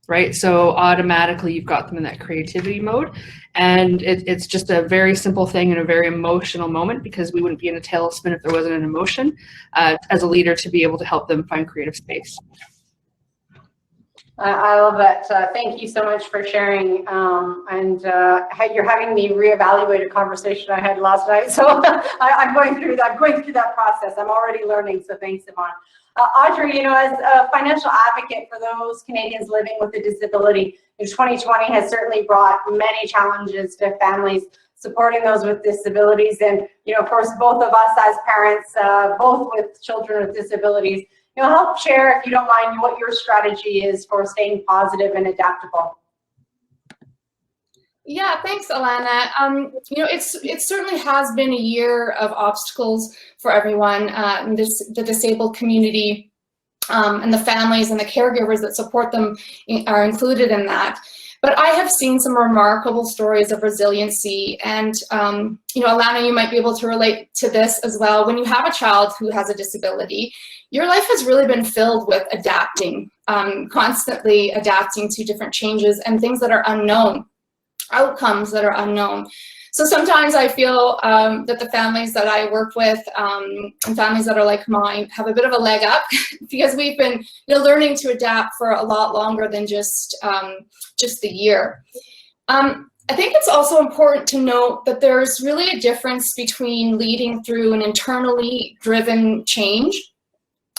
Right? So automatically you've got them in that creativity mode. And it's just a very simple thing in a very emotional moment, because we wouldn't be in a tailspin if there wasn't an emotion, as a leader, to be able to help them find creative space. I love that. Thank you so much for sharing. You're having me reevaluate a conversation I had last night. So I'm going through that process. I'm already learning. So thanks, Yvonne. Audrey, you know, as a financial advocate for those Canadians living with a disability, 2020 has certainly brought many challenges to families supporting those with disabilities. And, you know, of course, both of us as parents, both with children with disabilities, you know, help share, if you don't mind, what your strategy is for staying positive and adaptable. Yeah, thanks, Alana. You know, it certainly has been a year of obstacles for everyone, the disabled community, and the families and the caregivers that support them are included in that. But I have seen some remarkable stories of resiliency, and you know, Alana, you might be able to relate to this as well. When you have a child who has a disability, your life has really been filled with adapting, constantly adapting to different changes and things that are unknown, outcomes that are unknown. So sometimes I feel that the families that I work with, and families that are like mine, have a bit of a leg up because we've been, you know, learning to adapt for a lot longer than just the year. I think it's also important to note that there's really a difference between leading through an internally driven change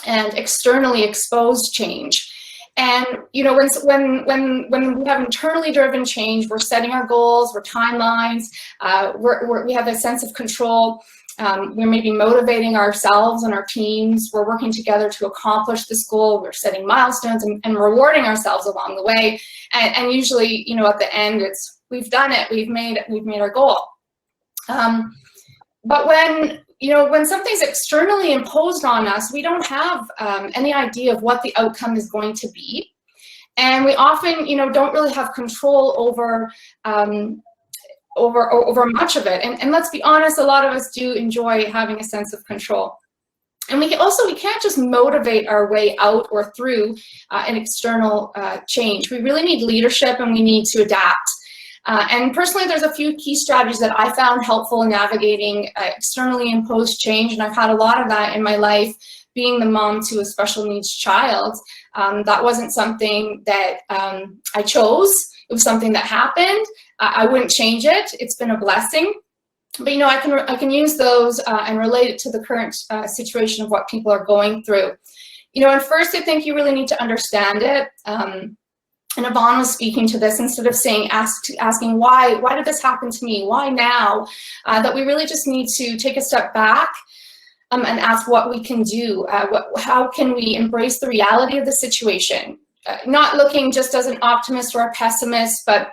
and externally exposed change. And you know, when we have internally driven change, we're setting our goals, we're timelines, we have a sense of control. We're maybe motivating ourselves and our teams. We're working together to accomplish this goal. We're setting milestones and rewarding ourselves along the way. And usually, you know, at the end, it's we've done it. We've made our goal. But when something's externally imposed on us, we don't have any idea of what the outcome is going to be. And we often, you know, don't really have control over much of it. And let's be honest, a lot of us do enjoy having a sense of control. And we can't just motivate our way out or through an external change. We really need leadership, and we need to adapt. And personally, there's a few key strategies that I found helpful in navigating externally imposed change, and I've had a lot of that in my life, being the mom to a special needs child. That wasn't something that I chose. It was something that happened. I wouldn't change it. It's been a blessing. But, you know, I can use those and relate it to the current situation of what people are going through. You know, and first, I think you really need to understand it. And Yvonne was speaking to this, instead of asking why did this happen to me? Why now? That we really just need to take a step back and ask what we can do. How can we embrace the reality of the situation? Not looking just as an optimist or a pessimist, but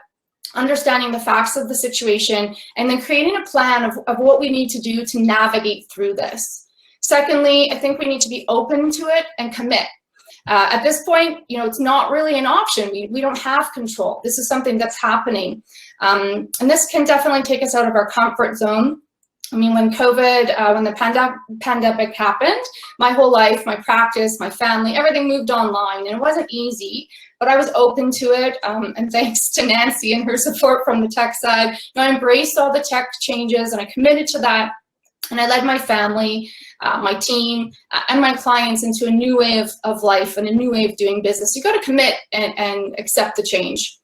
understanding the facts of the situation, and then creating a plan of what we need to do to navigate through this. Secondly, I think we need to be open to it and commit. At this point, it's not really an option. We don't have control. This is something that's happening. And this can definitely take us out of our comfort zone. I mean, when the pandemic happened, my whole life, my practice, my family, everything moved online, and it wasn't easy, but I was open to it. And thanks to Nancy and her support from the tech side, I embraced all the tech changes and I committed to that. And I led my family, my team, and my clients into a new way of life and a new way of doing business. You got to commit and accept the change.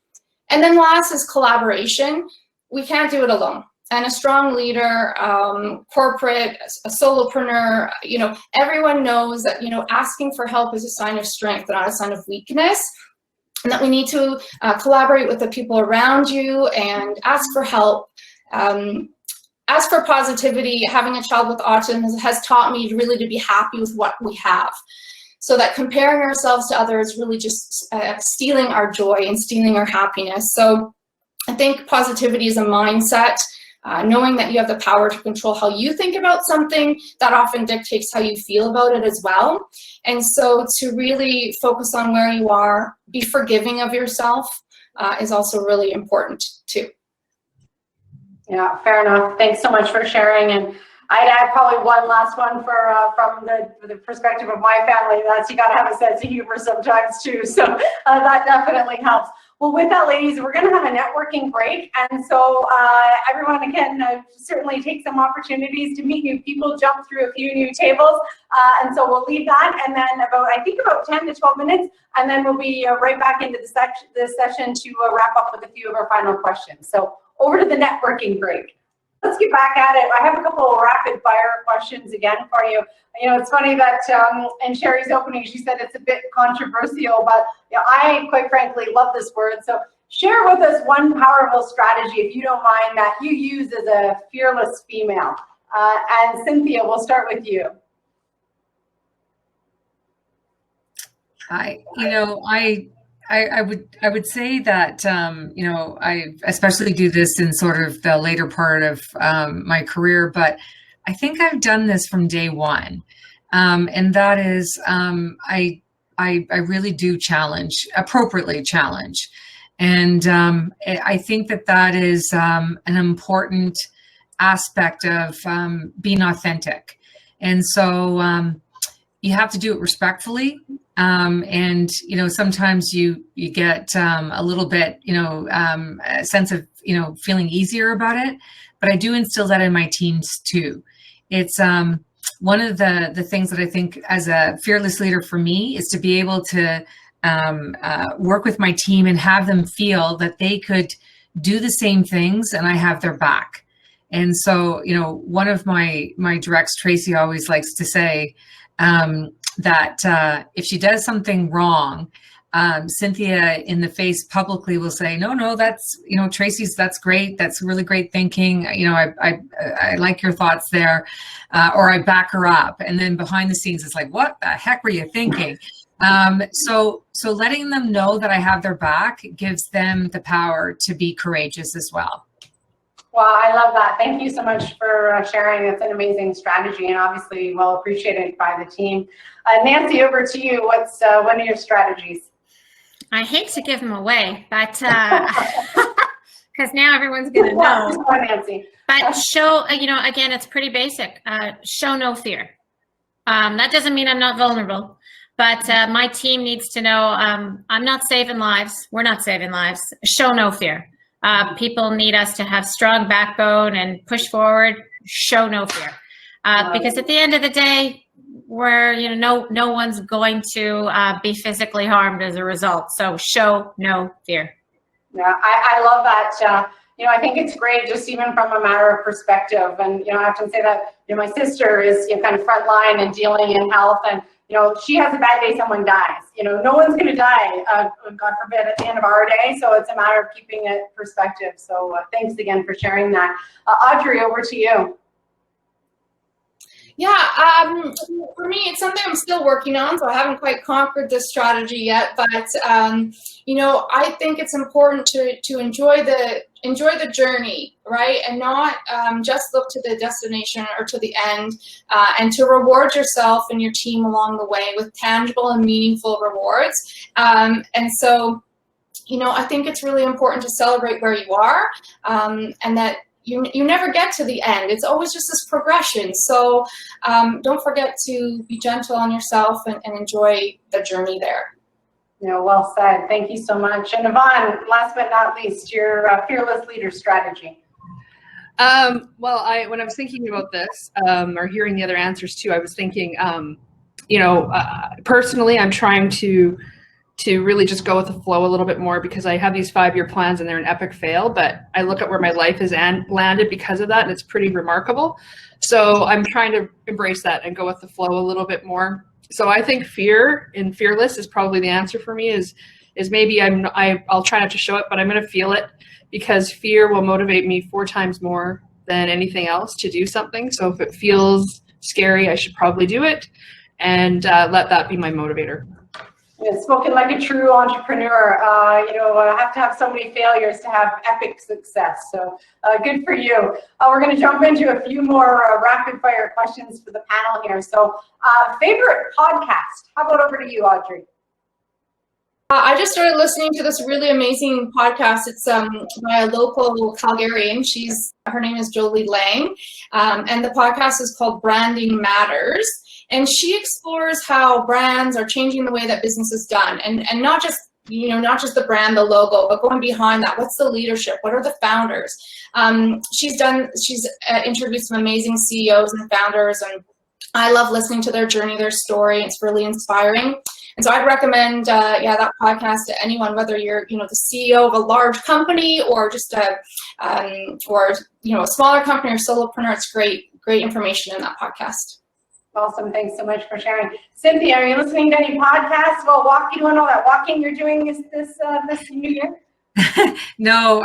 And then last is collaboration. We can't do it alone. And a strong leader, corporate, a solopreneur, everyone knows that, asking for help is a sign of strength, not a sign of weakness. And that we need to collaborate with the people around you and ask for help. As for positivity, having a child with autism has taught me really to be happy with what we have. So that comparing ourselves to others really just stealing our joy and stealing our happiness. So I think positivity is a mindset. Knowing that you have the power to control how you think about something, that often dictates how you feel about it as well. And so to really focus on where you are, be forgiving of yourself is also really important too. Yeah, fair enough. Thanks so much for sharing. And I'd add probably one last one from the perspective of my family. That's you got to have a sense of humor sometimes too. So that definitely helps. Well, with that, ladies, we're going to have a networking break. And so everyone can certainly take some opportunities to meet new people, jump through a few new tables. And so we'll leave that. And then I think about 10 to 12 minutes. And then we'll be right back into this session to wrap up with a few of our final questions. So over to the networking break. Let's get back at it. I have a couple of rapid fire questions again for you. It's funny that in Sherry's opening, she said it's a bit controversial, but I quite frankly love this word. So share with us one powerful strategy, if you don't mind, that you use as a fearless female. And Cynthia, we'll start with you. I would say that, I especially do this in sort of the later part of my career, but I think I've done this from day one. And that is, I really do appropriately challenge. And I think that is an important aspect of being authentic. And so you have to do it respectfully. And, sometimes you get a little bit, a sense of, feeling easier about it, but I do instill that in my teams too. It's one of the things that I think as a fearless leader for me is to be able to work with my team and have them feel that they could do the same things and I have their back. And so, one of my directs, Tracy, always likes to say, that if she does something wrong, Cynthia in the face publicly will say, no, that's, Tracy's, that's great. That's really great thinking. I like your thoughts there, or I back her up. And then behind the scenes, it's like, what the heck were you thinking? So letting them know that I have their back gives them the power to be courageous as well. Well, I love that. Thank you so much for sharing. It's an amazing strategy and obviously well appreciated by the team. Nancy, over to you. What's one of your strategies? I hate to give them away, but because now everyone's going to know. Nancy. But show, again, it's pretty basic. Show no fear. That doesn't mean I'm not vulnerable, but my team needs to know I'm not saving lives. We're not saving lives. Show no fear. People need us to have strong backbone and push forward. Show no fear, because at the end of the day, we're no one's going to be physically harmed as a result. So show no fear. Yeah, I love that. I think it's great, just even from a matter of perspective. And I often say that my sister is kind of front line and dealing in health, and she has a bad day, someone dies. No one's going to die, God forbid, at the end of our day. So it's a matter of keeping it perspective. So thanks again for sharing that. Audrey, over to you. Yeah, for me, it's something I'm still working on, so I haven't quite conquered this strategy yet. But you know, I think it's important to enjoy the journey, right, and not just look to the destination or to the end, and to reward yourself and your team along the way with tangible and meaningful rewards. And so, you know, I think it's really important to celebrate where you are, and that you never get to the end. It's always just this progression. So don't forget to be gentle on yourself and enjoy the journey there. You know, well said. Thank you so much. And Yvonne, last but not least, your fearless leader strategy. Well, when I was thinking about this, or hearing the other answers too, I was thinking, you know, personally, I'm trying to really just go with the flow a little bit more, because I have these 5-year plans and they're an epic fail, but I look at where my life has landed because of that, and it's pretty remarkable. So I'm trying to embrace that and go with the flow a little bit more. So I think fear and fearless is probably the answer for me, is maybe I'll try not to show it, but I'm going to feel it, because fear will motivate me 4 times more than anything else to do something. So if it feels scary, I should probably do it, and let that be my motivator. Yeah, spoken like a true entrepreneur. You know, I have to have so many failures to have epic success. So good for you. We're going to jump into a few more rapid fire questions for the panel here. So favorite podcast? How about over to you, Audrey? I just started listening to this really amazing podcast. It's by a local Calgarian. Her name is Jolie Lang, and the podcast is called Branding Matters. And she explores how brands are changing the way that business is done, and not just, you know, not just the brand, the logo, but going behind that. What's the leadership? What are the founders? She's interviewed some amazing CEOs and founders, and I love listening to their journey, their story. It's really inspiring. And so I'd recommend, that podcast to anyone, whether you're, you know, the CEO of a large company or just a smaller company or solopreneur. It's great information in that podcast. Awesome. Thanks so much for sharing. Cynthia, are you listening to any podcasts while doing all that walking you're doing this new year? No,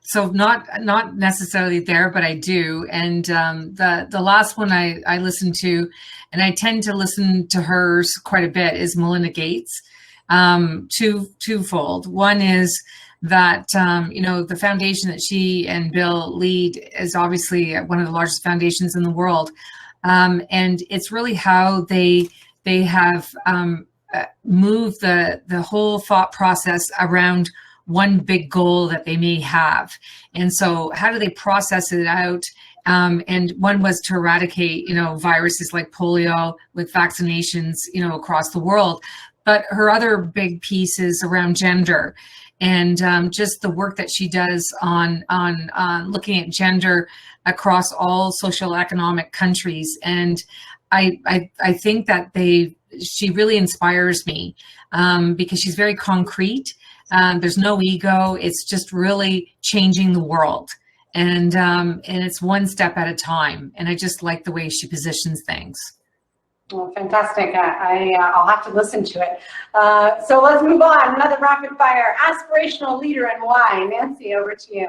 so not necessarily there, but I do. And the last one I listened to, and I tend to listen to hers quite a bit, is Melinda Gates. Twofold. One is that you know, the foundation that she and Bill lead is obviously one of the largest foundations in the world. And it's really how they have move the whole thought process around one big goal that they may have. And so how do they process it out? And one was to eradicate, you know, viruses like polio with vaccinations, you know, across the world. But her other big piece is around gender, and just the work that she does on looking at gender across all social economic countries. And I think that she really inspires me, because she's very concrete. There's no ego. It's just really changing the world. And it's one step at a time. And I just like the way she positions things. Well, fantastic. I'll have to listen to it. So let's move on. Another rapid fire. Aspirational leader and why? Nancy, over to you.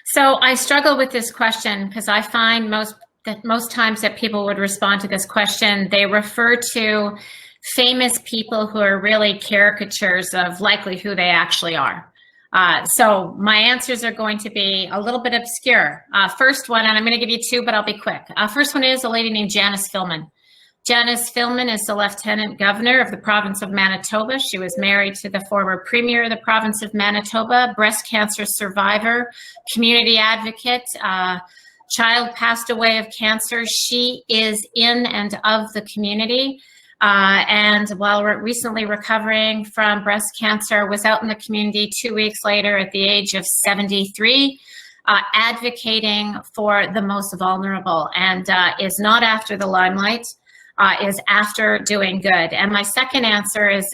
So I struggle with this question because I find most times that people would respond to this question, they refer to famous people who are really caricatures of likely who they actually are. So my answers are going to be a little bit obscure. First one, and I'm going to give you 2, but I'll be quick. First one is a lady named Janice Filmon. Janice Filmon is the Lieutenant Governor of the province of Manitoba. She was married to the former Premier of the province of Manitoba, breast cancer survivor, community advocate, child passed away of cancer. She is in and of the community. And while recently recovering from breast cancer, was out in the community 2 weeks later at the age of 73, advocating for the most vulnerable, and is not after the limelight, is after doing good. And my second answer is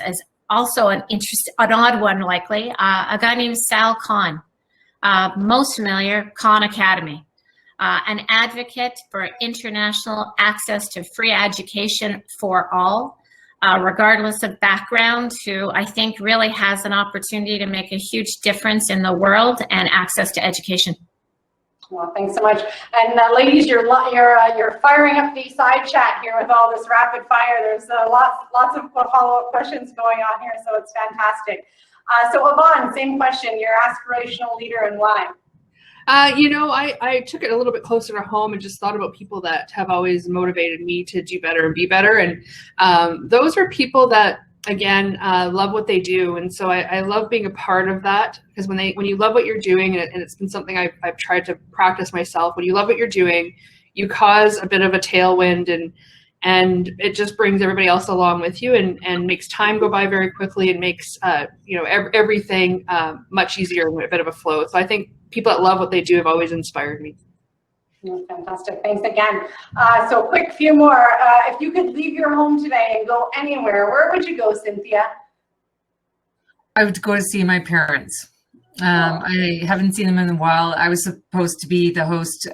also an odd one, likely, a guy named Sal Khan, most familiar, Khan Academy. An advocate for international access to free education for all, regardless of background, who I think really has an opportunity to make a huge difference in the world and access to education. Well, thanks so much. And ladies, you're firing up the side chat here with all this rapid fire. There's lots of follow-up questions going on here, so it's fantastic. So Yvonne, same question. Your aspirational leader and why? I took it a little bit closer to home and just thought about people that have always motivated me to do better and be better. And those are people that, again, love what they do. And so I love being a part of that, because when you love what you're doing, and it's been something I've tried to practice myself, when you love what you're doing, you cause a bit of a tailwind, and it just brings everybody else along with you, and makes time go by very quickly, and makes everything much easier and a bit of a flow. So I think people that love what they do have always inspired me. Fantastic. Thanks again. So quick few more. If you could leave your home today and go anywhere, where would you go, Cynthia? I would go to see my parents. I haven't seen them in a while. I was supposed to be the host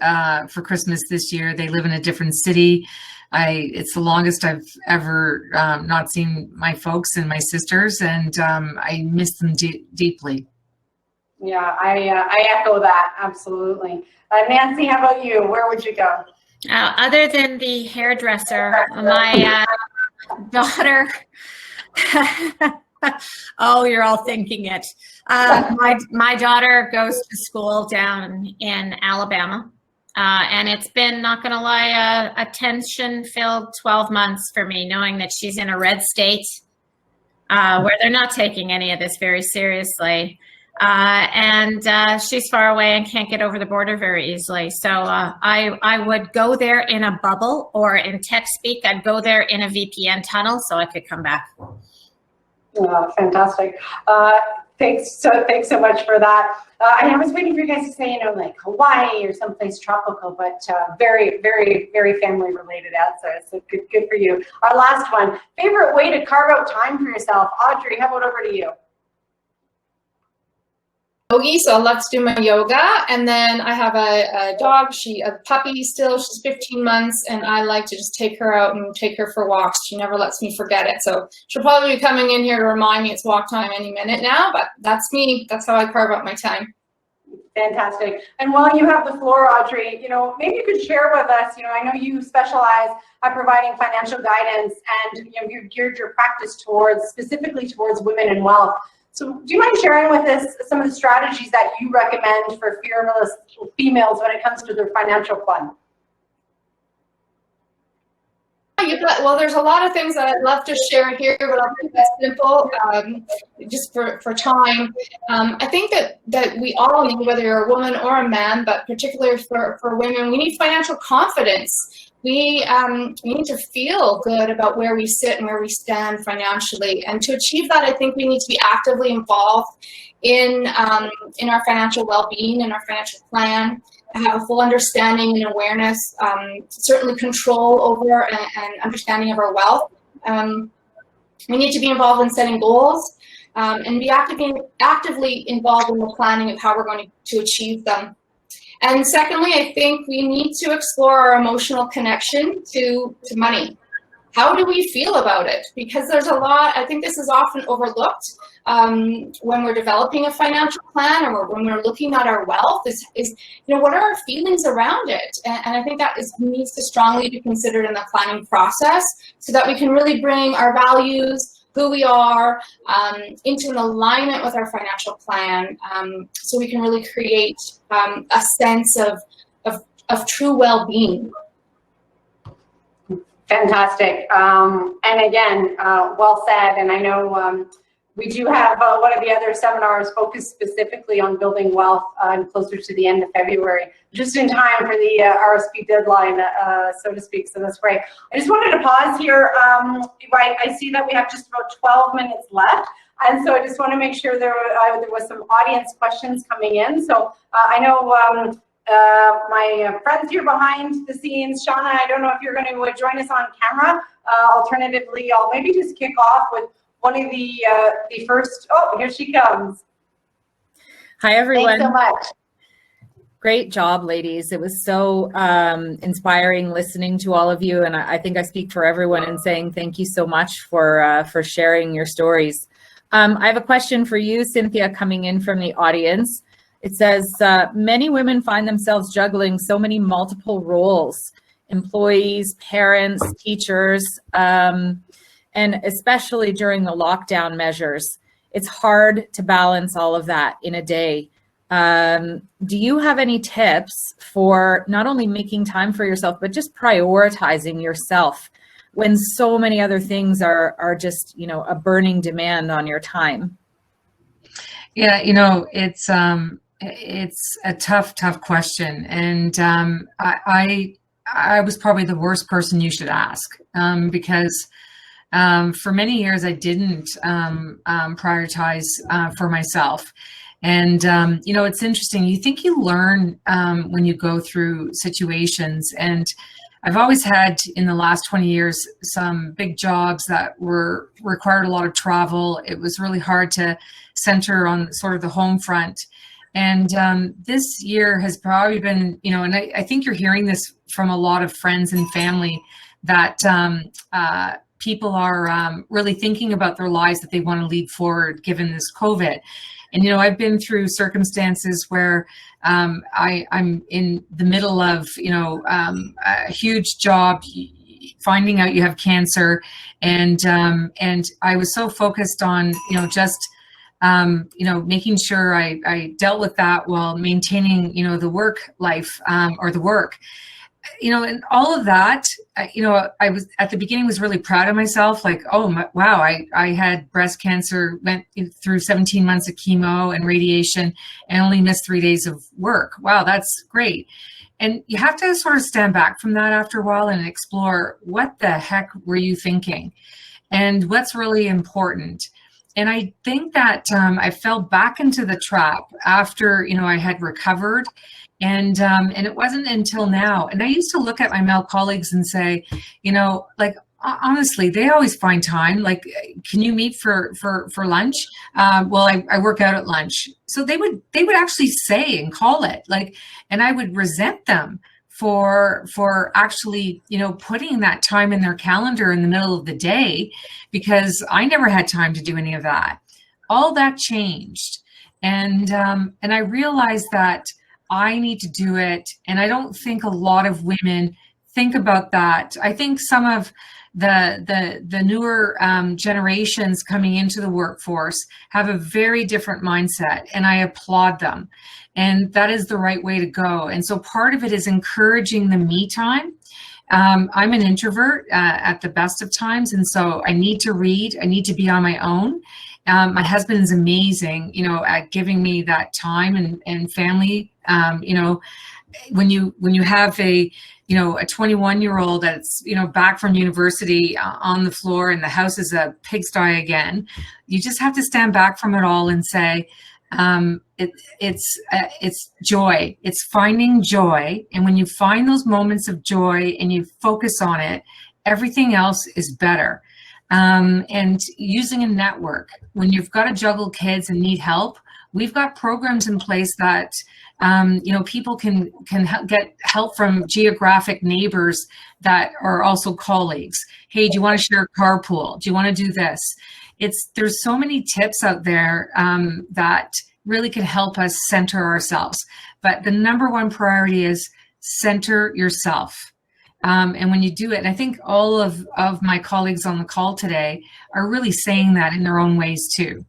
for Christmas this year. They live in a different city. It's the longest I've ever not seen my folks and my sisters, and I miss them deeply. Yeah, I echo that, absolutely. Nancy, how about you? Where would you go? Other than the hairdresser, my daughter, oh, you're all thinking it. My daughter goes to school down in Alabama, and it's been, not gonna lie, a tension-filled 12 months for me, knowing that she's in a red state where they're not taking any of this very seriously. And she's far away and can't get over the border very easily. So I would go there in a bubble, or in tech speak, I'd go there in a VPN tunnel so I could come back. Fantastic. Thanks so much for that. I was waiting for you guys to say, like Hawaii or someplace tropical, but very, very, very family related answer. So good for you. Our last one, favorite way to carve out time for yourself. Audrey, how about over to you? Yogi, so I love to do my yoga, and then I have a dog, a puppy still, she's 15 months, and I like to just take her out and take her for walks. She never lets me forget it, so she'll probably be coming in here to remind me it's walk time any minute now, but that's me. That's how I carve out my time. Fantastic. And while you have the floor, Audrey, maybe you could share with us, I know you specialize at providing financial guidance, and you've geared your practice specifically towards women and wealth. So do you mind sharing with us some of the strategies that you recommend for fearless females when it comes to their financial fund? Well, there's a lot of things that I'd love to share here, but I'll keep it simple, just for time. I think that we all need, whether you're a woman or a man, but particularly for women, we need financial confidence. We need to feel good about where we sit and where we stand financially. And to achieve that, I think we need to be actively involved in our financial well-being, in our financial plan, have a full understanding and awareness, certainly control over and understanding of our wealth. We need to be involved in setting goals and be actively involved in the planning of how we're going to achieve them. And secondly, I think we need to explore our emotional connection to money. How do we feel about it? Because there's a lot, I think this is often overlooked when we're developing a financial plan, or when we're looking at our wealth, is what are our feelings around it? And I think that needs to strongly be considered in the planning process, so that we can really bring our values, who we are, into an alignment with our financial plan, so we can really create a sense of true well-being. Fantastic. And again, well said. And I know we do have one of the other seminars focused specifically on building wealth closer to the end of February, just in time for the RSP deadline, so to speak. So that's great. I just wanted to pause here. Right, I see that we have just about 12 minutes left. And so I just want to make sure there was some audience questions coming in. So I know my friends here behind the scenes, Shauna, I don't know if you're going to join us on camera. Alternatively, I'll maybe just kick off with one of the first. Oh, here she comes. Hi, everyone. Thanks so much. Great job, ladies. It was so inspiring listening to all of you, and I think I speak for everyone in saying thank you so much for sharing your stories. I have a question for you, Cynthia, coming in from the audience. It says, many women find themselves juggling so many multiple roles, employees, parents, teachers, and especially during the lockdown measures. It's hard to balance all of that in a day. Do you have any tips for not only making time for yourself, but just prioritizing yourself when so many other things are just, a burning demand on your time? Yeah, it's a tough question. And I was probably the worst person you should ask, because for many years I didn't prioritize for myself. And, it's interesting. You think you learn when you go through situations. And I've always had, in the last 20 years, some big jobs that required a lot of travel. It was really hard to center on sort of the home front. And this year has probably been, and I think you're hearing this from a lot of friends and family, that people are really thinking about their lives that they want to lead forward given this COVID. And, I've been through circumstances where I'm in the middle of, a huge job, finding out you have cancer. And I was so focused on, just, making sure I dealt with that while maintaining, the work life or the work. And all of that, I was at the beginning was really proud of myself. Like, wow, I had breast cancer, went through 17 months of chemo and radiation and only missed 3 days of work. Wow, that's great. And you have to sort of stand back from that after a while and explore, what the heck were you thinking? And what's really important? And I think that I fell back into the trap after, I had recovered. And it wasn't until now. And I used to look at my male colleagues and say, honestly, they always find time. Like, can you meet for lunch? Well, I work out at lunch. So they would actually say and call it, and I would resent them for actually, putting that time in their calendar in the middle of the day, because I never had time to do any of that. All that changed. And I realized that I need to do it. And I don't think a lot of women think about that. I think some of the newer generations coming into the workforce have a very different mindset, and I applaud them. And that is the right way to go. And so part of it is encouraging the me time. I'm an introvert at the best of times. And so I need to read, I need to be on my own. My husband is amazing, at giving me that time and family. When you have a 21-year-old that's, back from university on the floor and the house is a pigsty again, you just have to stand back from it all and say, it's joy. It's finding joy. And when you find those moments of joy and you focus on it, everything else is better. And using a network, when you've got to juggle kids and need help, we've got programs in place that, people can get help from geographic neighbors that are also colleagues. Hey, do you want to share a carpool? Do you want to do this? There's so many tips out there that really can help us center ourselves. But the number one priority is center yourself. And when you do it, and I think all of my colleagues on the call today are really saying that in their own ways too.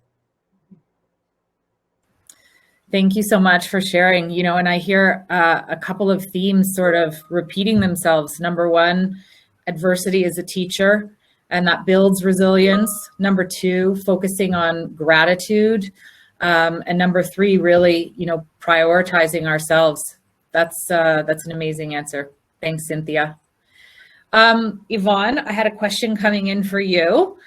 Thank you so much for sharing. And I hear a couple of themes sort of repeating themselves. Number one, adversity is a teacher, and that builds resilience. Number two, focusing on gratitude. And number three, really, prioritizing ourselves. That's an amazing answer. Thanks, Cynthia. Yvonne, I had a question coming in for you.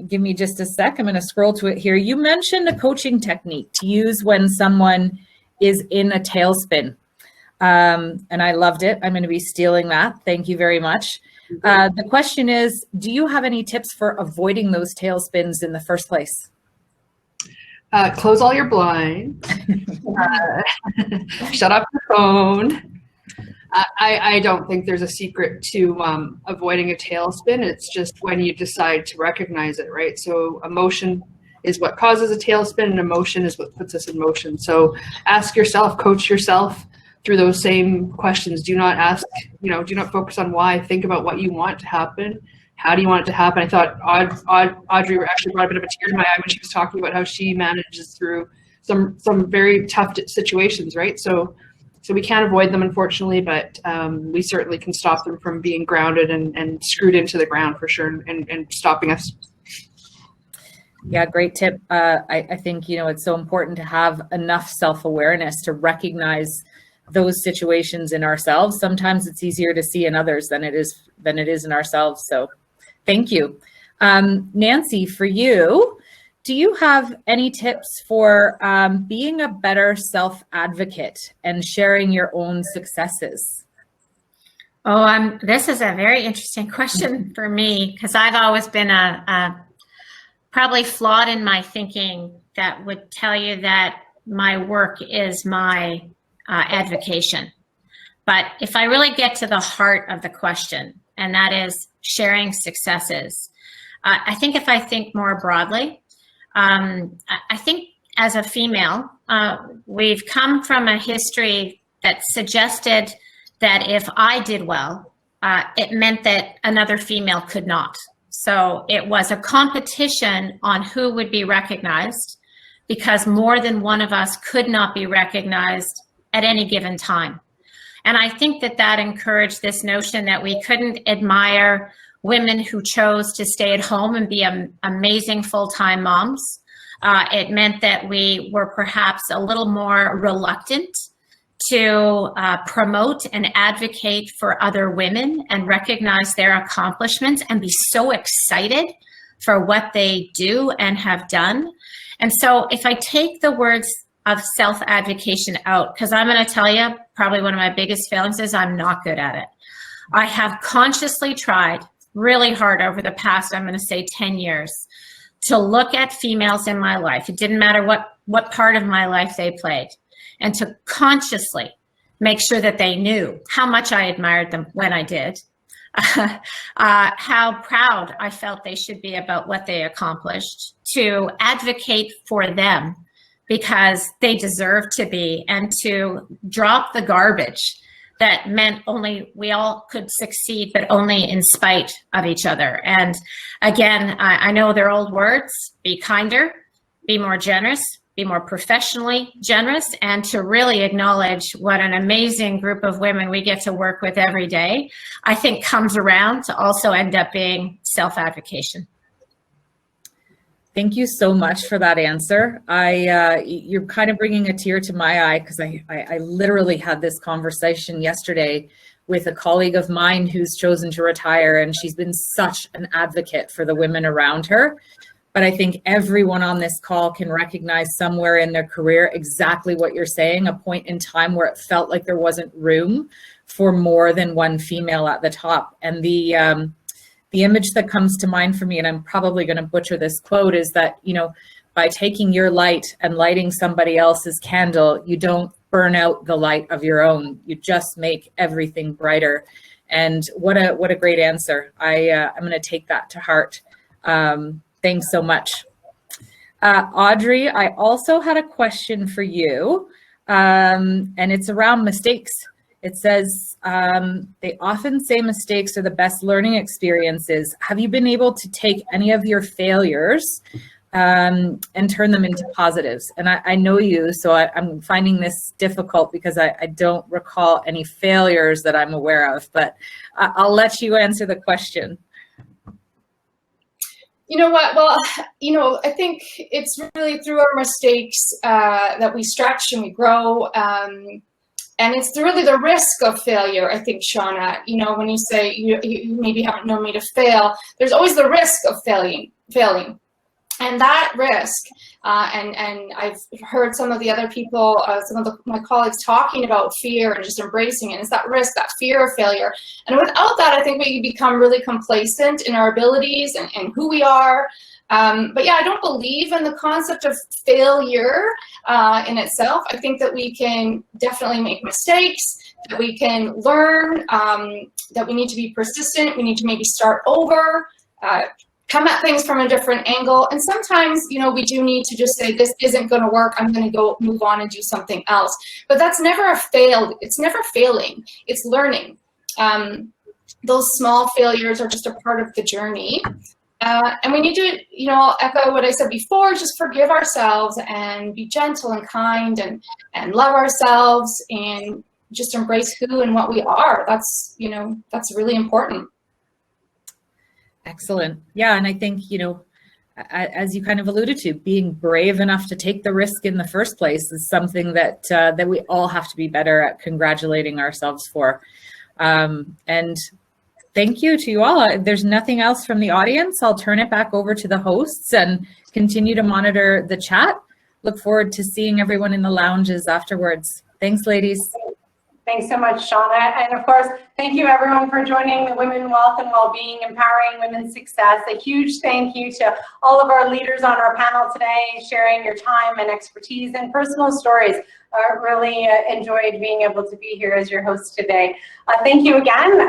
Give me just a sec. I'm going to scroll to it here. You mentioned a coaching technique to use when someone is in a tailspin. And I loved it. I'm going to be stealing that. Thank you very much. The question is, do you have any tips for avoiding those tailspins in the first place? Close all your blinds. Shut off your phone. I don't think there's a secret to avoiding a tailspin. It's just when you decide to recognize it, right? So emotion is what causes a tailspin, and emotion is what puts us in motion. So ask yourself, coach yourself through those same questions. Do not ask, do not focus on why. Think about what you want to happen. How do you want it to happen? I thought Audrey actually brought a bit of a tear to my eye when she was talking about how she manages through some very tough situations, right? So we can't avoid them, unfortunately, but we certainly can stop them from being grounded and screwed into the ground for sure, and stopping us. Yeah, great tip. I think, it's so important to have enough self-awareness to recognize those situations in ourselves. Sometimes it's easier to see in others than it is in ourselves. So thank you. Nancy, for you, do you have any tips for being a better self-advocate and sharing your own successes? Oh, this is a very interesting question for me, because I've always been probably flawed in my thinking that would tell you that my work is my advocation. But if I really get to the heart of the question, and that is sharing successes, I think if I think more broadly, I think as a female, we've come from a history that suggested that if I did well, it meant that another female could not. So it was a competition on who would be recognized, because more than one of us could not be recognized at any given time. And I think that encouraged this notion that we couldn't admire women who chose to stay at home and be amazing full-time moms. It meant that we were perhaps a little more reluctant to promote and advocate for other women and recognize their accomplishments and be so excited for what they do and have done. And so if I take the words of self-advocation out, because I'm going to tell you, probably one of my biggest failings is I'm not good at it. I have consciously tried really hard over the past, I'm going to say 10 years, to look at females in my life. It didn't matter what part of my life they played, and to consciously make sure that they knew how much I admired them when I did, how proud I felt they should be about what they accomplished, to advocate for them because they deserve to be, and to drop the garbage that meant only we all could succeed, but only in spite of each other. And again, I know they're old words: be kinder, be more generous, be more professionally generous, and to really acknowledge what an amazing group of women we get to work with every day, I think comes around to also end up being self-advocation. Thank you so much for that answer. You're kind of bringing a tear to my eye, because I literally had this conversation yesterday with a colleague of mine who's chosen to retire, and she's been such an advocate for the women around her. But I think everyone on this call can recognize somewhere in their career exactly what you're saying, a point in time where it felt like there wasn't room for more than one female at the top. And the image that comes to mind for me, and I'm probably going to butcher this quote, is that, by taking your light and lighting somebody else's candle, you don't burn out the light of your own. You just make everything brighter. And what a great answer. I'm going to take that to heart. Thanks so much. Audrey, I also had a question for you, and it's around mistakes. It says, they often say mistakes are the best learning experiences. Have you been able to take any of your failures and turn them into positives? And I know you, so I'm finding this difficult because I don't recall any failures that I'm aware of, but I'll let you answer the question. You know what? Well, I think it's really through our mistakes that we stretch and we grow. And it's really the risk of failure, I think, Shauna. When you say you maybe haven't known me to fail, there's always the risk of failing. And that risk, and I've heard some of the other people, my colleagues talking about fear and just embracing it. It's that risk, that fear of failure. And without that, I think we become really complacent in our abilities and who we are. But yeah, I don't believe in the concept of failure in itself. I think that we can definitely make mistakes, that we can learn, that we need to be persistent. We need to maybe start over, come at things from a different angle. And sometimes, you know, we do need to just say, this isn't going to work. I'm going to go move on and do something else. But that's never it's never failing. It's learning. Those small failures are just a part of the journey. And we need to, you know, echo what I said before, just forgive ourselves and be gentle and kind and love ourselves and just embrace who and what we are. That's, you know, that's really important. Excellent. Yeah. And I think, you know, as you kind of alluded to, being brave enough to take the risk in the first place is something that that we all have to be better at congratulating ourselves for. And thank you to you all. If there's nothing else from the audience, I'll turn it back over to the hosts and continue to monitor the chat. Look forward to seeing everyone in the lounges afterwards. Thanks, ladies. Thanks so much, Shauna. And of course, thank you everyone for joining the Women Wealth and Wellbeing Empowering Women's Success. A huge thank you to all of our leaders on our panel today, sharing your time and expertise and personal stories. I really enjoyed being able to be here as your host today. Thank you again.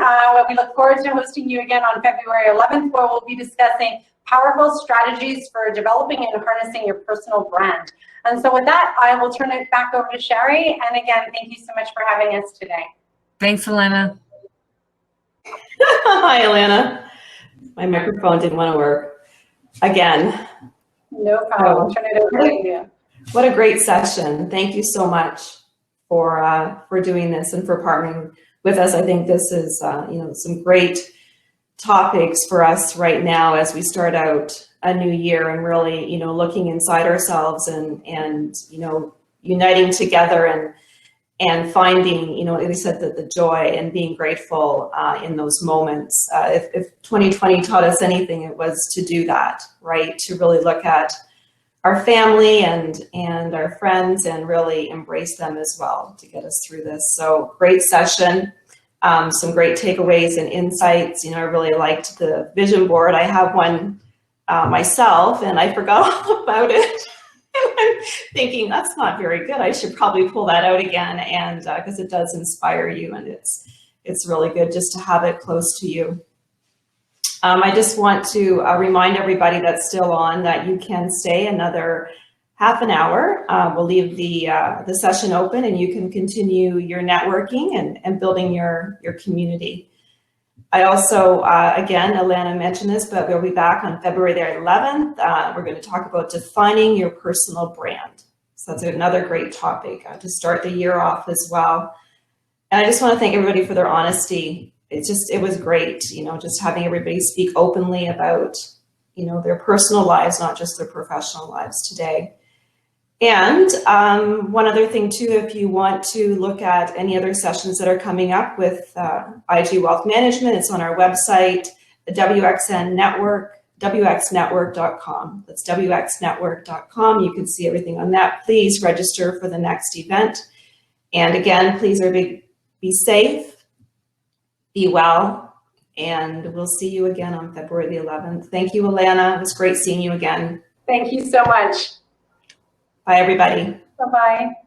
We look forward to hosting you again on February 11th, where we'll be discussing powerful strategies for developing and harnessing your personal brand. And so with that, I will turn it back over to Sherry. And again, thank you so much for having us today. Thanks, Alana. Hi, Alana. My microphone didn't want to work again. No problem. I'll turn it over to you. What a great session. Thank you so much for doing this and for partnering with us. I think this is you know, some great topics for us right now as we start out a new year and really, you know, looking inside ourselves and you know, uniting together and finding, you know, like I said, the joy and being grateful in those moments. If 2020 taught us anything, it was to do that, right? To really look at our family and our friends and really embrace them as well to get us through this. So great session. Some great takeaways and insights. You know, I really liked the vision board. I have one myself and I forgot all about it. I'm thinking that's not very good. I should probably pull that out again, and because it does inspire you, and it's really good just to have it close to you. I just want to remind everybody that's still on that you can stay another half an hour. We'll leave the session open, and you can continue your networking and building your community. I also, again, Alana mentioned this, but we'll be back on February the 11th. We're going to talk about defining your personal brand. So that's another great topic to start the year off as well. And I just want to thank everybody for their honesty. It was great, you know, just having everybody speak openly about, you know, their personal lives, not just their professional lives today. And one other thing too, if you want to look at any other sessions that are coming up with IG Wealth Management, it's on our website, the WXN Network, WXNetwork.com. That's WXNetwork.com. You can see everything on that. Please register for the next event. And again, please everybody be safe, be well, and we'll see you again on February the 11th. Thank you, Alana. It was great seeing you again. Thank you so much. Bye, everybody. Bye-bye.